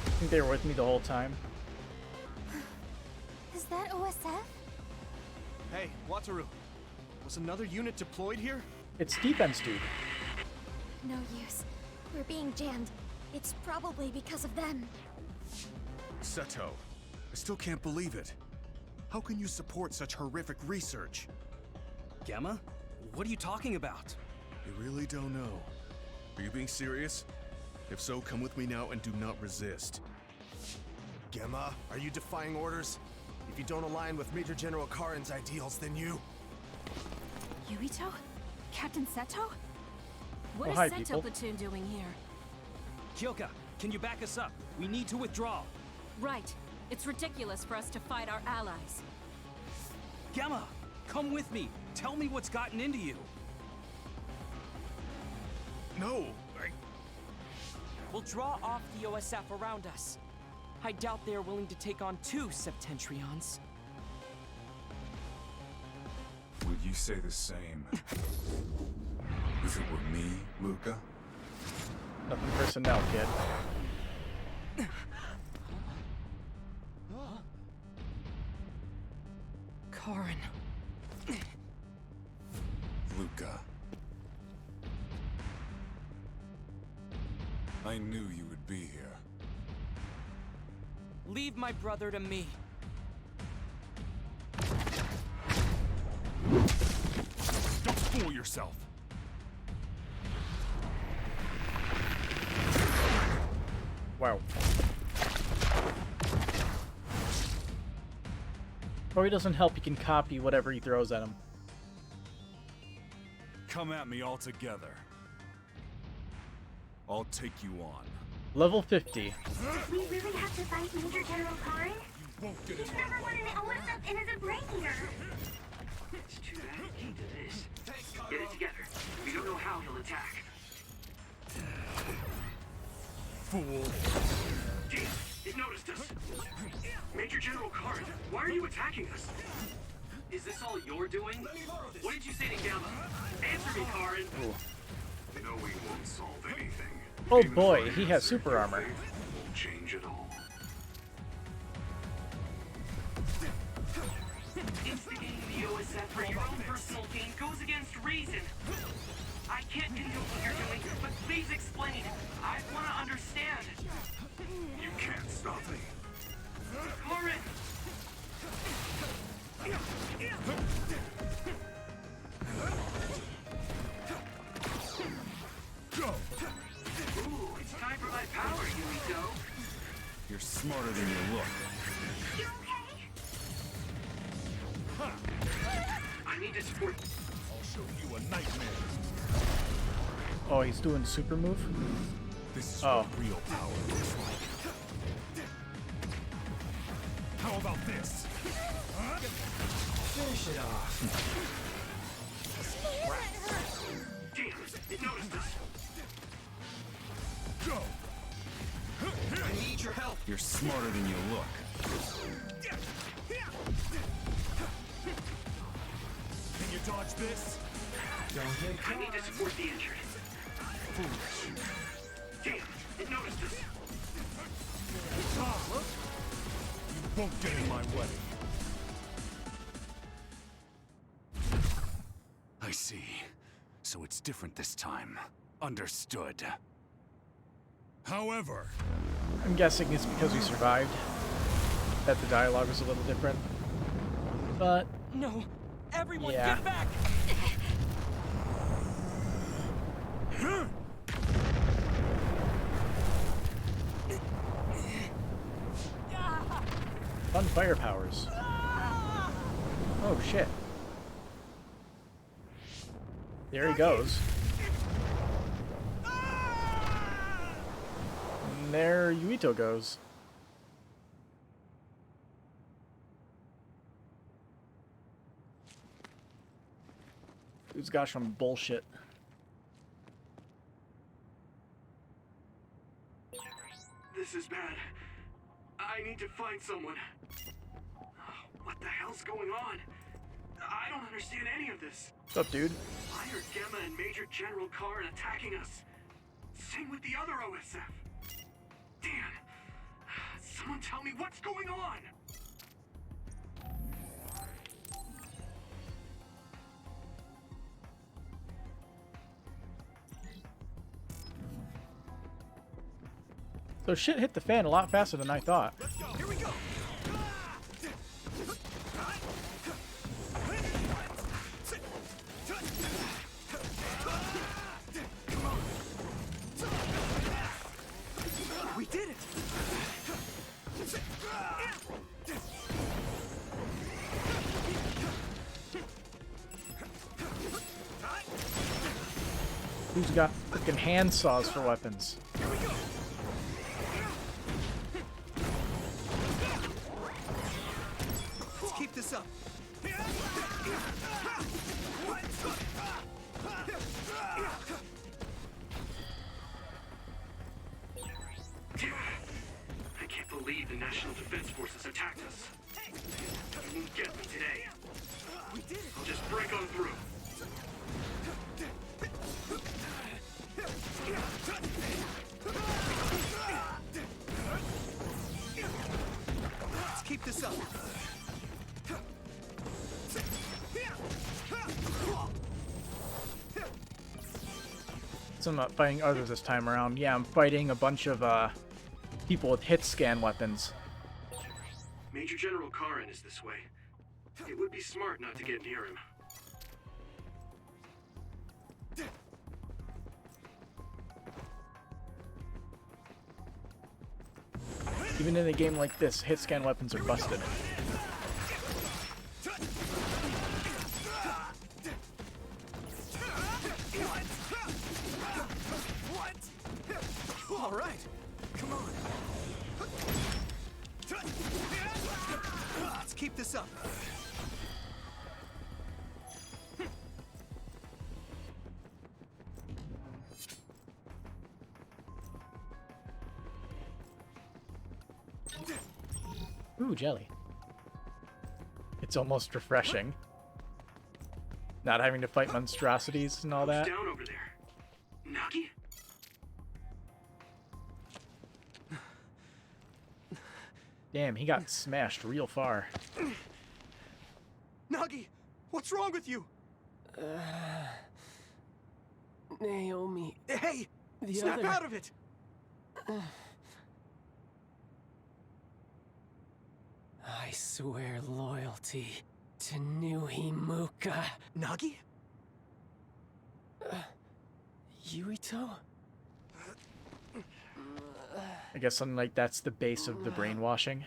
Speaker 1: I think they were with me the whole time.
Speaker 10: Is that OSF?
Speaker 2: Hey, Wataru. Was another unit deployed here?
Speaker 1: It's defense dude.
Speaker 10: No use. We're being jammed. It's probably because of them.
Speaker 6: Seto, I still can't believe it. How can you support such horrific research?
Speaker 9: Gemma? What are you talking about?
Speaker 6: You really don't know. Are you being serious? If so, come with me now and do not resist.
Speaker 2: Gemma, are you defying orders? If you don't align with Major General Karin's ideals, then you...
Speaker 5: Yuito? Captain Seto? What
Speaker 1: Oh,
Speaker 5: is
Speaker 1: hi,
Speaker 5: Seto
Speaker 1: people.
Speaker 5: platoon doing here?
Speaker 9: Kyoka, can you back us up? We need to withdraw.
Speaker 5: Right. It's ridiculous for us to fight our allies.
Speaker 9: Gemma, come with me. Tell me what's gotten into you.
Speaker 6: No,
Speaker 12: We'll draw off the OSF around us. I doubt they're willing to take on 2 Septentrions.
Speaker 4: Would you say the same if it were me, Luca?
Speaker 1: Nothing personnel, kid.
Speaker 12: Karin.
Speaker 4: Luca. I knew you would be here.
Speaker 12: Leave my brother to me.
Speaker 4: Don't fool yourself!
Speaker 1: Wow. Or he doesn't help, he can copy whatever he throws at him.
Speaker 4: Come at me all together. I'll take you on.
Speaker 1: Level 50.
Speaker 11: We really have to fight Major General Karin?
Speaker 4: Won't get
Speaker 11: He's
Speaker 4: it.
Speaker 11: number 1 in the OSF and is a brainier.
Speaker 3: It's too bad he came to this. Get it together. We don't know how he'll attack.
Speaker 4: Fool.
Speaker 3: Jeez, it noticed us. Major General Karin, why are you attacking us? Is this all you're doing? What did you say to Gamma? Answer me, Karin. know we won't solve anything.
Speaker 1: Oh
Speaker 3: Even
Speaker 1: boy,
Speaker 3: if
Speaker 1: he
Speaker 3: our
Speaker 1: has
Speaker 3: answer
Speaker 1: super
Speaker 3: to
Speaker 1: armor.
Speaker 3: faith won't change at all.
Speaker 13: Instigating the OSF for your own personal gain goes against reason. I can't condone what you're doing, but please explain. I want to understand.
Speaker 3: You can't stop me.
Speaker 13: Corin!
Speaker 3: Go!
Speaker 13: Ooh, it's time for my power, Yuito.
Speaker 4: You're smarter than you look.
Speaker 11: You okay?
Speaker 13: I need to support.
Speaker 4: I'll show you a nightmare.
Speaker 1: Oh, he's doing super move?
Speaker 4: This is
Speaker 1: Oh.
Speaker 4: what real power looks like. How about this?
Speaker 7: Finish it off.
Speaker 13: Damn, it noticed us.
Speaker 4: Go!
Speaker 7: I need your help.
Speaker 4: You're smarter than you look. Can you dodge this?
Speaker 7: Don't get
Speaker 13: I need to
Speaker 7: caught.
Speaker 13: support the injured.
Speaker 4: Foolish.
Speaker 13: Damn, it noticed us.
Speaker 4: You won't get in my way. I see. So it's different this time. Understood. However,
Speaker 1: I'm guessing it's because we survived that the dialogue was a little different. But
Speaker 12: No! Everyone,
Speaker 1: yeah.
Speaker 12: get back!
Speaker 1: Fun fire powers. Oh shit. There he goes. And there Yuito goes. Who's got some bullshit?
Speaker 3: This is bad. I need to find someone. What the hell's going on? I don't understand any of this.
Speaker 1: What's up, dude?
Speaker 3: Why are Gemma and Major General Karn attacking us? Same with the other OSF. Dan, someone tell me what's going on?
Speaker 1: So shit hit the fan a lot faster than I thought.
Speaker 7: Here we go. We did it.
Speaker 1: Who's got freaking hand saws for weapons?
Speaker 7: Here we go. Let's keep this up.
Speaker 3: I can't believe the National Defense Forces attacked us. You won't get me today.
Speaker 7: We did it.
Speaker 3: I'll just break on through.
Speaker 7: Let's keep this up.
Speaker 1: So I'm not fighting others this time around. Yeah, I'm fighting a bunch of people with hit scan weapons.
Speaker 3: Major General Karn is this way. It would be smart not to get near him.
Speaker 1: Even in a game like this, hit scan weapons are busted.
Speaker 7: All right. Come on. Let's keep this up.
Speaker 1: Ooh, jelly. It's almost refreshing. Not having to fight monstrosities and all that.
Speaker 3: Down over there. Now
Speaker 1: Damn, he got smashed real far.
Speaker 2: Nagi, what's wrong with you?
Speaker 12: Naomi.
Speaker 2: Hey,
Speaker 12: The
Speaker 2: snap
Speaker 12: other.
Speaker 2: out of it.
Speaker 12: I swear loyalty to Nuhimuka.
Speaker 2: Nagi?
Speaker 12: Yuito?
Speaker 1: I guess something like that's the base of the brainwashing.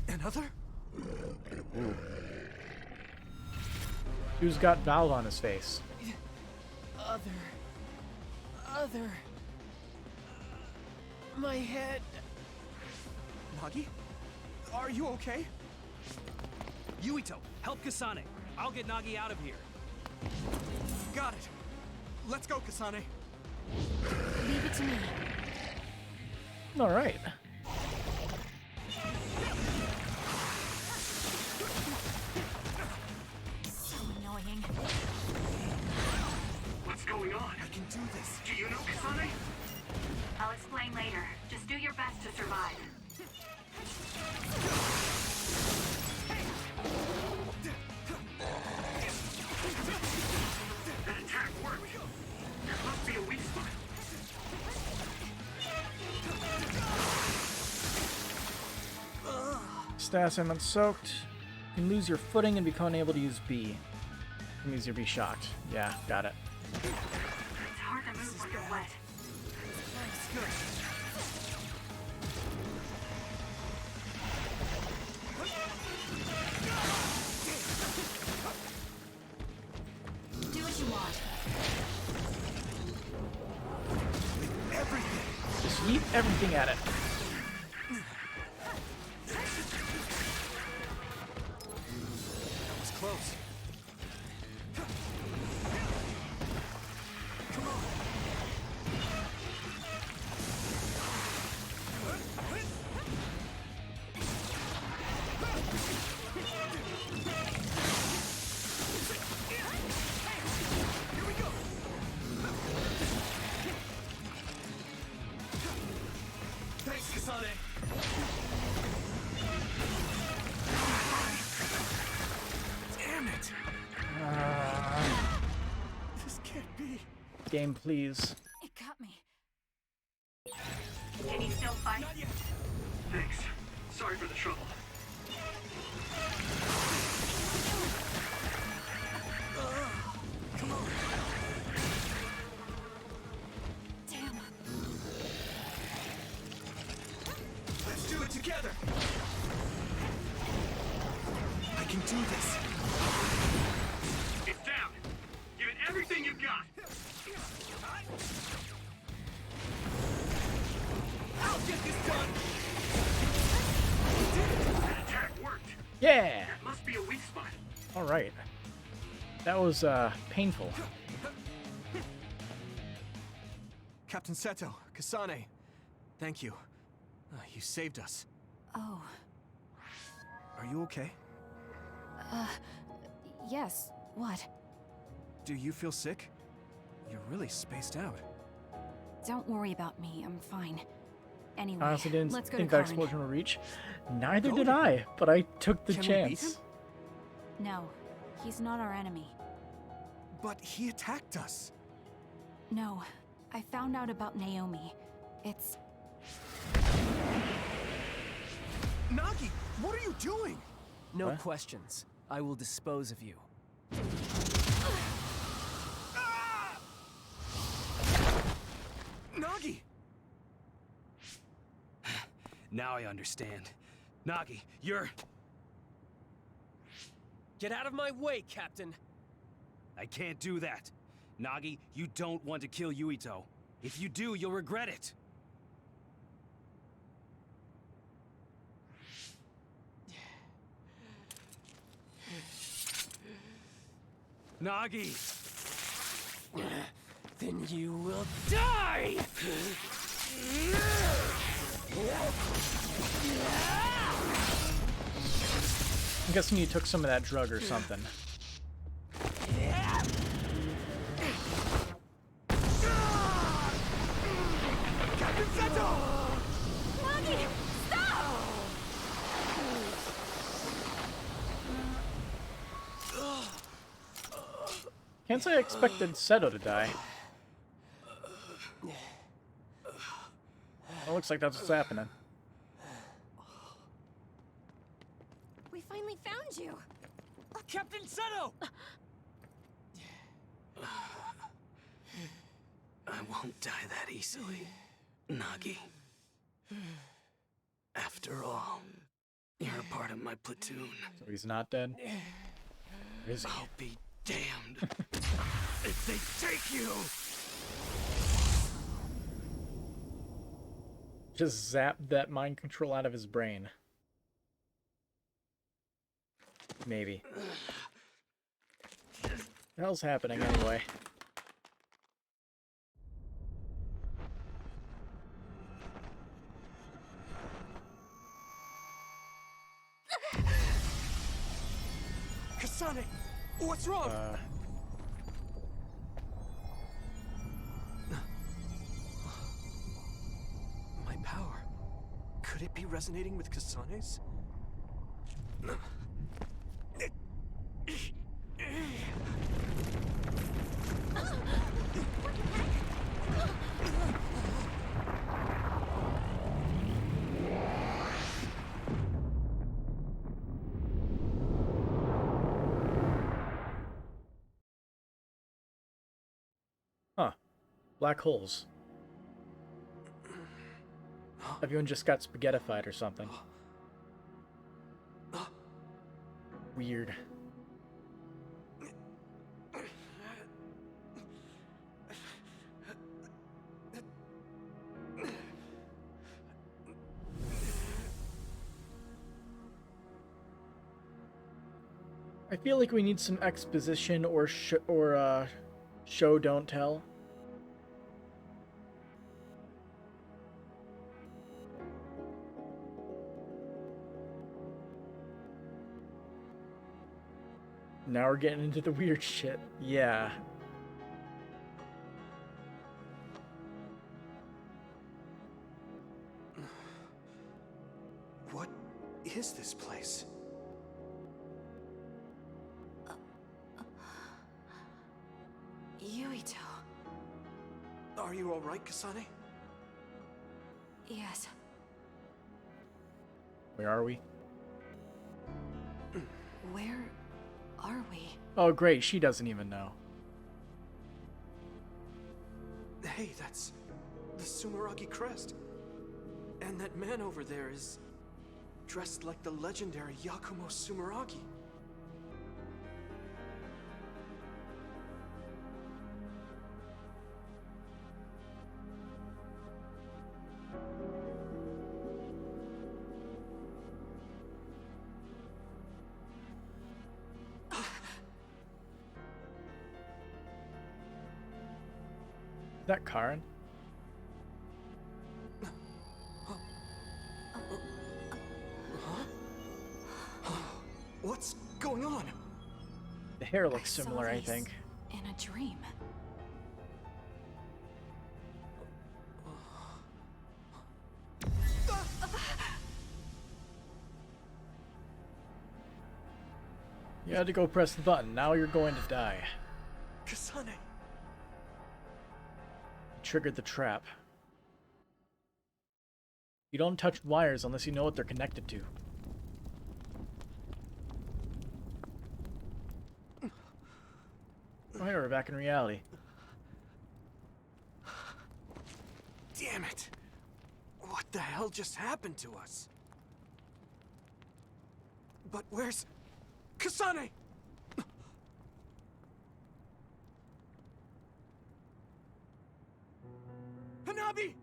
Speaker 2: Another?
Speaker 1: Who's got Valve on his face?
Speaker 12: Other. My head.
Speaker 2: Nagi? Are you okay?
Speaker 9: Yuito, help Kasane. I'll get Nagi out of here.
Speaker 2: Got it. Let's go, Kasane.
Speaker 5: Leave it to me.
Speaker 1: All right.
Speaker 5: So annoying.
Speaker 3: What's going on?
Speaker 2: I can do this.
Speaker 3: Do you know Kasane?
Speaker 11: I'll explain later. Just do your best to survive.
Speaker 3: That attack worked. There must be a weak spot.
Speaker 1: Stats I'm unsoaked. You can lose your footing and become unable to use B. You can use your B shocked. Yeah, got it.
Speaker 11: It's hard to move when you're wet.
Speaker 5: Do what you want.
Speaker 1: Just yeet everything at it.
Speaker 2: That was close. Thanks, Kasane. Damn it! This can't be.
Speaker 1: Game, please.
Speaker 5: It got me.
Speaker 11: Can you still fight?
Speaker 2: Not yet.
Speaker 3: Thanks. Sorry for the trouble.
Speaker 2: Come on.
Speaker 5: Damn.
Speaker 2: Let's do it together. I can do this.
Speaker 3: It's down. Give it everything you've got.
Speaker 2: I'll get this done.
Speaker 3: That attack worked.
Speaker 1: Yeah!
Speaker 3: That must be a weak spot.
Speaker 1: All right. That was painful.
Speaker 2: Captain Seto, Kasane, thank you. You saved us.
Speaker 5: Oh.
Speaker 2: Are you okay?
Speaker 5: Yes. What?
Speaker 2: Do you feel sick? You're really spaced out.
Speaker 5: Don't worry about me. I'm fine. Anyway,
Speaker 1: I honestly didn't
Speaker 5: let's go
Speaker 1: think
Speaker 5: to
Speaker 1: that
Speaker 5: Karn.
Speaker 1: explosion would reach. Neither
Speaker 2: Go
Speaker 1: did
Speaker 2: to
Speaker 1: I, but I took the
Speaker 2: Can we beat
Speaker 1: chance.
Speaker 2: him?
Speaker 5: No, he's not our enemy.
Speaker 2: But he attacked us.
Speaker 5: No, I found out about Naomi. It's...
Speaker 2: Nagi, what are you doing?
Speaker 12: No
Speaker 1: What?
Speaker 12: questions. I will dispose of you.
Speaker 2: Nagi!
Speaker 9: Now I understand. Nagi, you're...
Speaker 12: Get out of my way, Captain!
Speaker 9: I can't do that. Nagi, you don't want to kill Yuito. If you do, you'll regret it. Nagi!
Speaker 12: Then you will die!
Speaker 1: I'm guessing you took some of that drug or something.
Speaker 2: Captain Seto!
Speaker 1: Can't say I expected Seto to die. Well, looks like that's what's happening.
Speaker 8: We finally found you.
Speaker 12: Captain Seto!
Speaker 9: I won't die that easily, Nagi. After all, you're a part of my platoon.
Speaker 1: So he's not dead? Or is he?
Speaker 9: I'll be damned if they take you!
Speaker 1: Just zap that mind control out of his brain. Maybe. What the hell's happening anyway?
Speaker 2: Kasane, what's wrong? My power. Could it be resonating with Kasane's?
Speaker 1: Huh. Black holes. Everyone just got spaghettified or something. Weird. I feel like we need some exposition or show don't tell. Now we're getting into the weird shit. Yeah.
Speaker 2: What is this place?
Speaker 5: Yuito.
Speaker 2: Are you alright, Kasane?
Speaker 5: Yes.
Speaker 1: Where are we?
Speaker 5: Where are we?
Speaker 1: Oh, great. She doesn't even know.
Speaker 2: Hey, that's the Sumeragi crest. And that man over there is dressed like the legendary Yakumo Sumeragi.
Speaker 1: Is that Karen?
Speaker 2: What's going on?
Speaker 1: The hair looks
Speaker 5: saw
Speaker 1: similar, I
Speaker 5: these
Speaker 1: think.
Speaker 5: In a dream.
Speaker 1: You had to go press the button. Now you're going to die.
Speaker 2: Kasane.
Speaker 1: Triggered the trap. You don't touch wires unless you know what they're connected to. Oh, here we're back in reality.
Speaker 2: Damn it! What the hell just happened to us? But where's Kasane? Hanabi!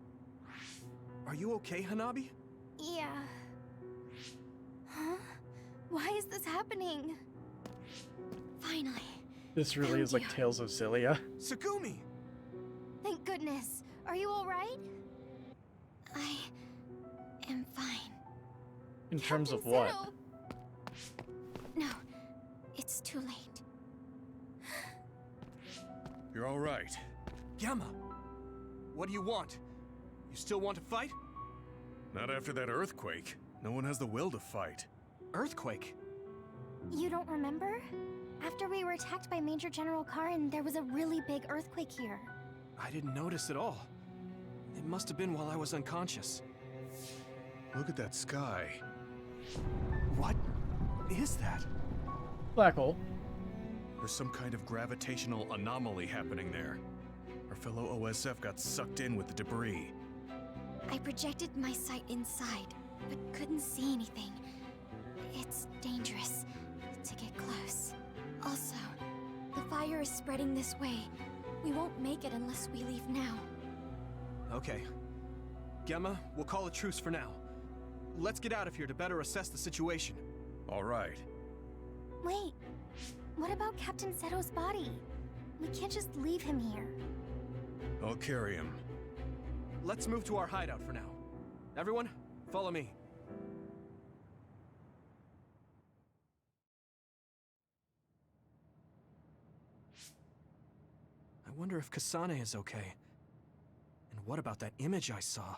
Speaker 2: Are you okay, Hanabi?
Speaker 10: Yeah. Huh? Why is this happening? Finally.
Speaker 1: This really is like Tales of Xillia.
Speaker 2: Tsugumi!
Speaker 10: Thank goodness. Are you alright? I am fine.
Speaker 1: In terms of what?
Speaker 10: Seto! No, it's too late.
Speaker 6: You're all right.
Speaker 2: Gamma! What do you want? You still want to fight?
Speaker 6: Not after that earthquake. No one has the will to fight.
Speaker 2: Earthquake?
Speaker 10: You don't remember? After we were attacked by Major General Karin, there was a really big earthquake here.
Speaker 2: I didn't notice at all. It must have been while I was unconscious.
Speaker 6: Look at that sky.
Speaker 2: What is that?
Speaker 1: Black hole.
Speaker 6: There's some kind of gravitational anomaly happening there. Our fellow OSF got sucked in with the debris.
Speaker 10: I projected my sight inside, but couldn't see anything. It's dangerous to get close. Also, the fire is spreading this way. We won't make it unless we leave now.
Speaker 2: Okay. Gemma, we'll call a truce for now. Let's get out of here to better assess the situation.
Speaker 6: All right.
Speaker 10: Wait, what about Captain Seto's body? We can't just leave him here.
Speaker 6: I'll carry him.
Speaker 2: Let's move to our hideout for now. Everyone, follow me. I wonder if Kasane is okay. And what about that image I saw?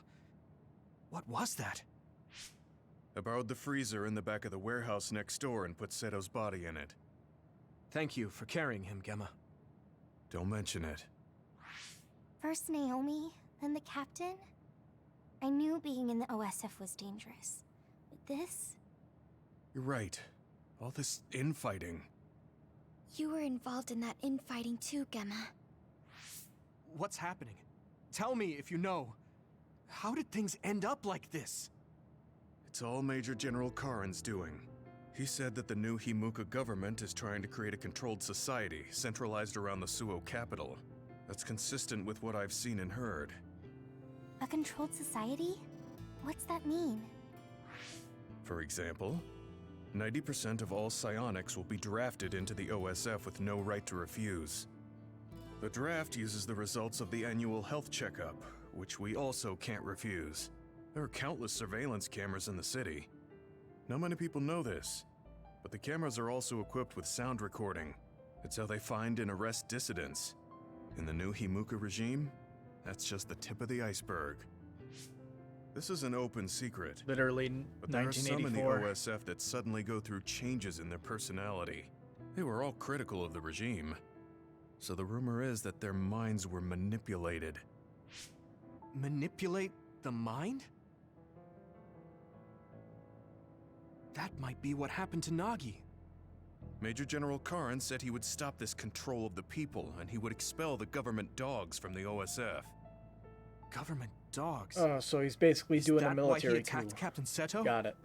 Speaker 2: What was that?
Speaker 6: I borrowed the freezer in the back of the warehouse next door and put Seto's body in it.
Speaker 2: Thank you for carrying him, Gemma.
Speaker 6: Don't mention it.
Speaker 10: First Naomi, then the captain? I knew being in the OSF was dangerous. But this?
Speaker 6: You're right. All this infighting.
Speaker 10: You were involved in that infighting too, Gemma.
Speaker 2: What's happening? Tell me if you know. How did things end up like this?
Speaker 6: It's all Major General Karin's doing. He said that the new Himuka government is trying to create a controlled society centralized around the Suo capital. That's consistent with what I've seen and heard.
Speaker 10: A controlled society? What's that mean?
Speaker 6: For example, 90% of all psionics will be drafted into the OSF with no right to refuse. The draft uses the results of the annual health checkup, which we also can't refuse. There are countless surveillance cameras in the city. Not many people know this, but the cameras are also equipped with sound recording. It's how they find and arrest dissidents. In the new Himuka regime, that's just the tip of the iceberg. This is an open secret.
Speaker 1: Literally
Speaker 6: But there are some in the
Speaker 1: 1984.
Speaker 6: OSF that suddenly go through changes in their personality. They were all critical of the regime. So the rumor is that their minds were manipulated.
Speaker 2: Manipulate the mind? That might be what happened to Nagi.
Speaker 6: Major General Karin said he would stop this control of the people, and he would expel the government dogs from the OSF.
Speaker 2: Government dogs?
Speaker 1: Oh, so he's basically doing a military
Speaker 2: Is that why he attacked
Speaker 1: coup.
Speaker 2: Captain Seto?
Speaker 1: Got it.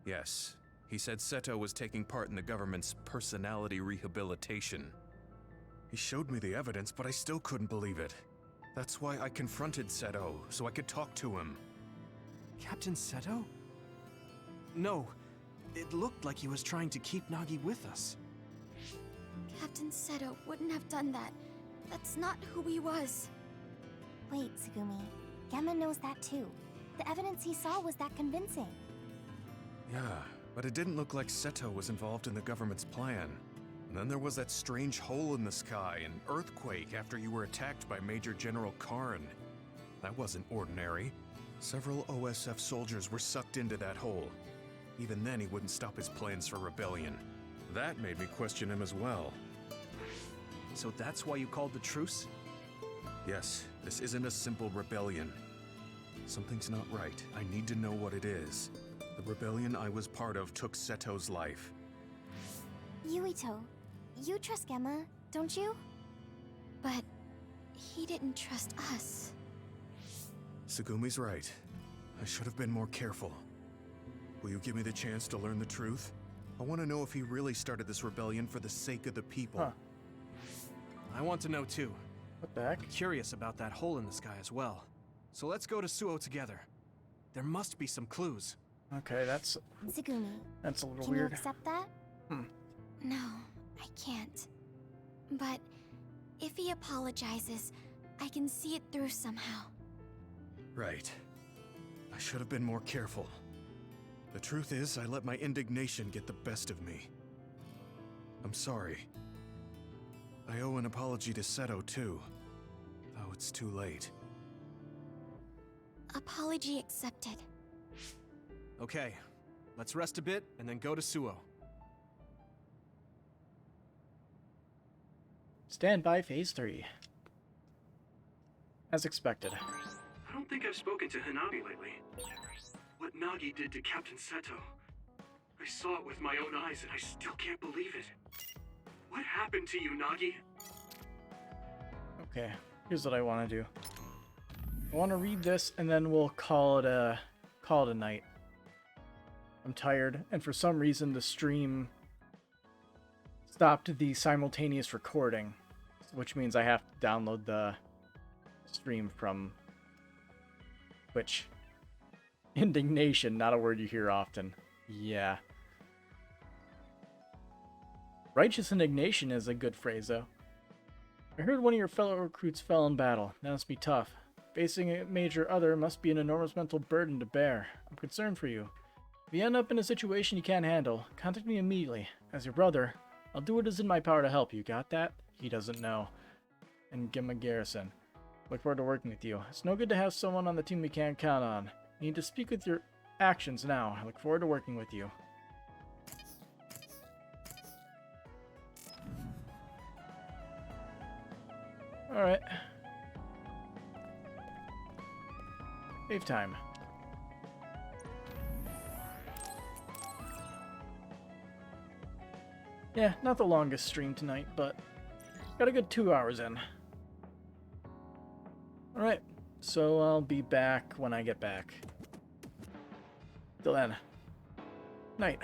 Speaker 6: Yes, he said Seto was taking part in the government's personality rehabilitation. He showed me the evidence, but I still couldn't believe it. That's why I confronted Seto, so I could talk to him.
Speaker 2: Captain Seto? No, it looked like he was trying to keep Nagi with us.
Speaker 10: Captain Seto wouldn't have done that. That's not who he was. Wait, Tsugumi. Gemma knows that too. The evidence he saw was that convincing.
Speaker 6: Yeah, but it didn't look like Seto was involved in the government's plan. And then there was that strange hole in the sky, an earthquake after you were attacked by Major General Karin. That wasn't ordinary. Several OSF soldiers were sucked into that hole. Even then, he wouldn't stop his plans for rebellion. That made me question him as well.
Speaker 2: So that's why you called the truce?
Speaker 6: Yes, this isn't a simple rebellion. Something's not right. I need to know what it is. The rebellion I was part of took Seto's life.
Speaker 10: Yuito, you trust Gemma, don't you? But he didn't trust us.
Speaker 6: Tsugumi's right. I should have been more careful. Will you give me the chance to learn the truth? I want to know if he really started this rebellion for the sake of the people.
Speaker 1: Huh.
Speaker 2: I want to know too.
Speaker 1: What the heck?
Speaker 2: I'm curious about that hole in the sky as well. So let's go to Suo together. There must be some clues.
Speaker 1: Okay, that's
Speaker 10: Tsugumi,
Speaker 1: a little
Speaker 10: can
Speaker 1: weird.
Speaker 10: you accept that? No, I can't. But if he apologizes, I can see it through somehow.
Speaker 6: Right. I should have been more careful. The truth is, I let my indignation get the best of me. I'm sorry. I owe an apology to Seto, too. Though it's too late.
Speaker 10: Apology accepted.
Speaker 2: Okay, let's rest a bit and then go to Suo.
Speaker 1: Stand by Phase 3. As expected.
Speaker 3: I don't think I've spoken to Hanabi lately. What Nagi did to Captain Seto. I saw it with my own eyes and I still can't believe it. What happened to you, Nagi?
Speaker 1: Okay, here's what I want to do. I want to read this and then we'll call it a night. I'm tired, and for some reason the stream stopped the simultaneous recording, which means I have to download the stream from Twitch. Indignation, not a word you hear often. Yeah. Righteous indignation is a good phrase, though. I heard one of your fellow recruits fell in battle. That must be tough. Facing a major other must be an enormous mental burden to bear. I'm concerned for you. If you end up in a situation you can't handle, contact me immediately. As your brother, I'll do what is in my power to help you. Got that? He doesn't know. And Gemma Garrison. Look forward to working with you. It's no good to have someone on the team we can't count on. You need to speak with your actions now. I look forward to working with you. Alright. Save time. Yeah, not the longest stream tonight, but got a good 2 hours in. Alright, so I'll be back when I get back. Till then, night.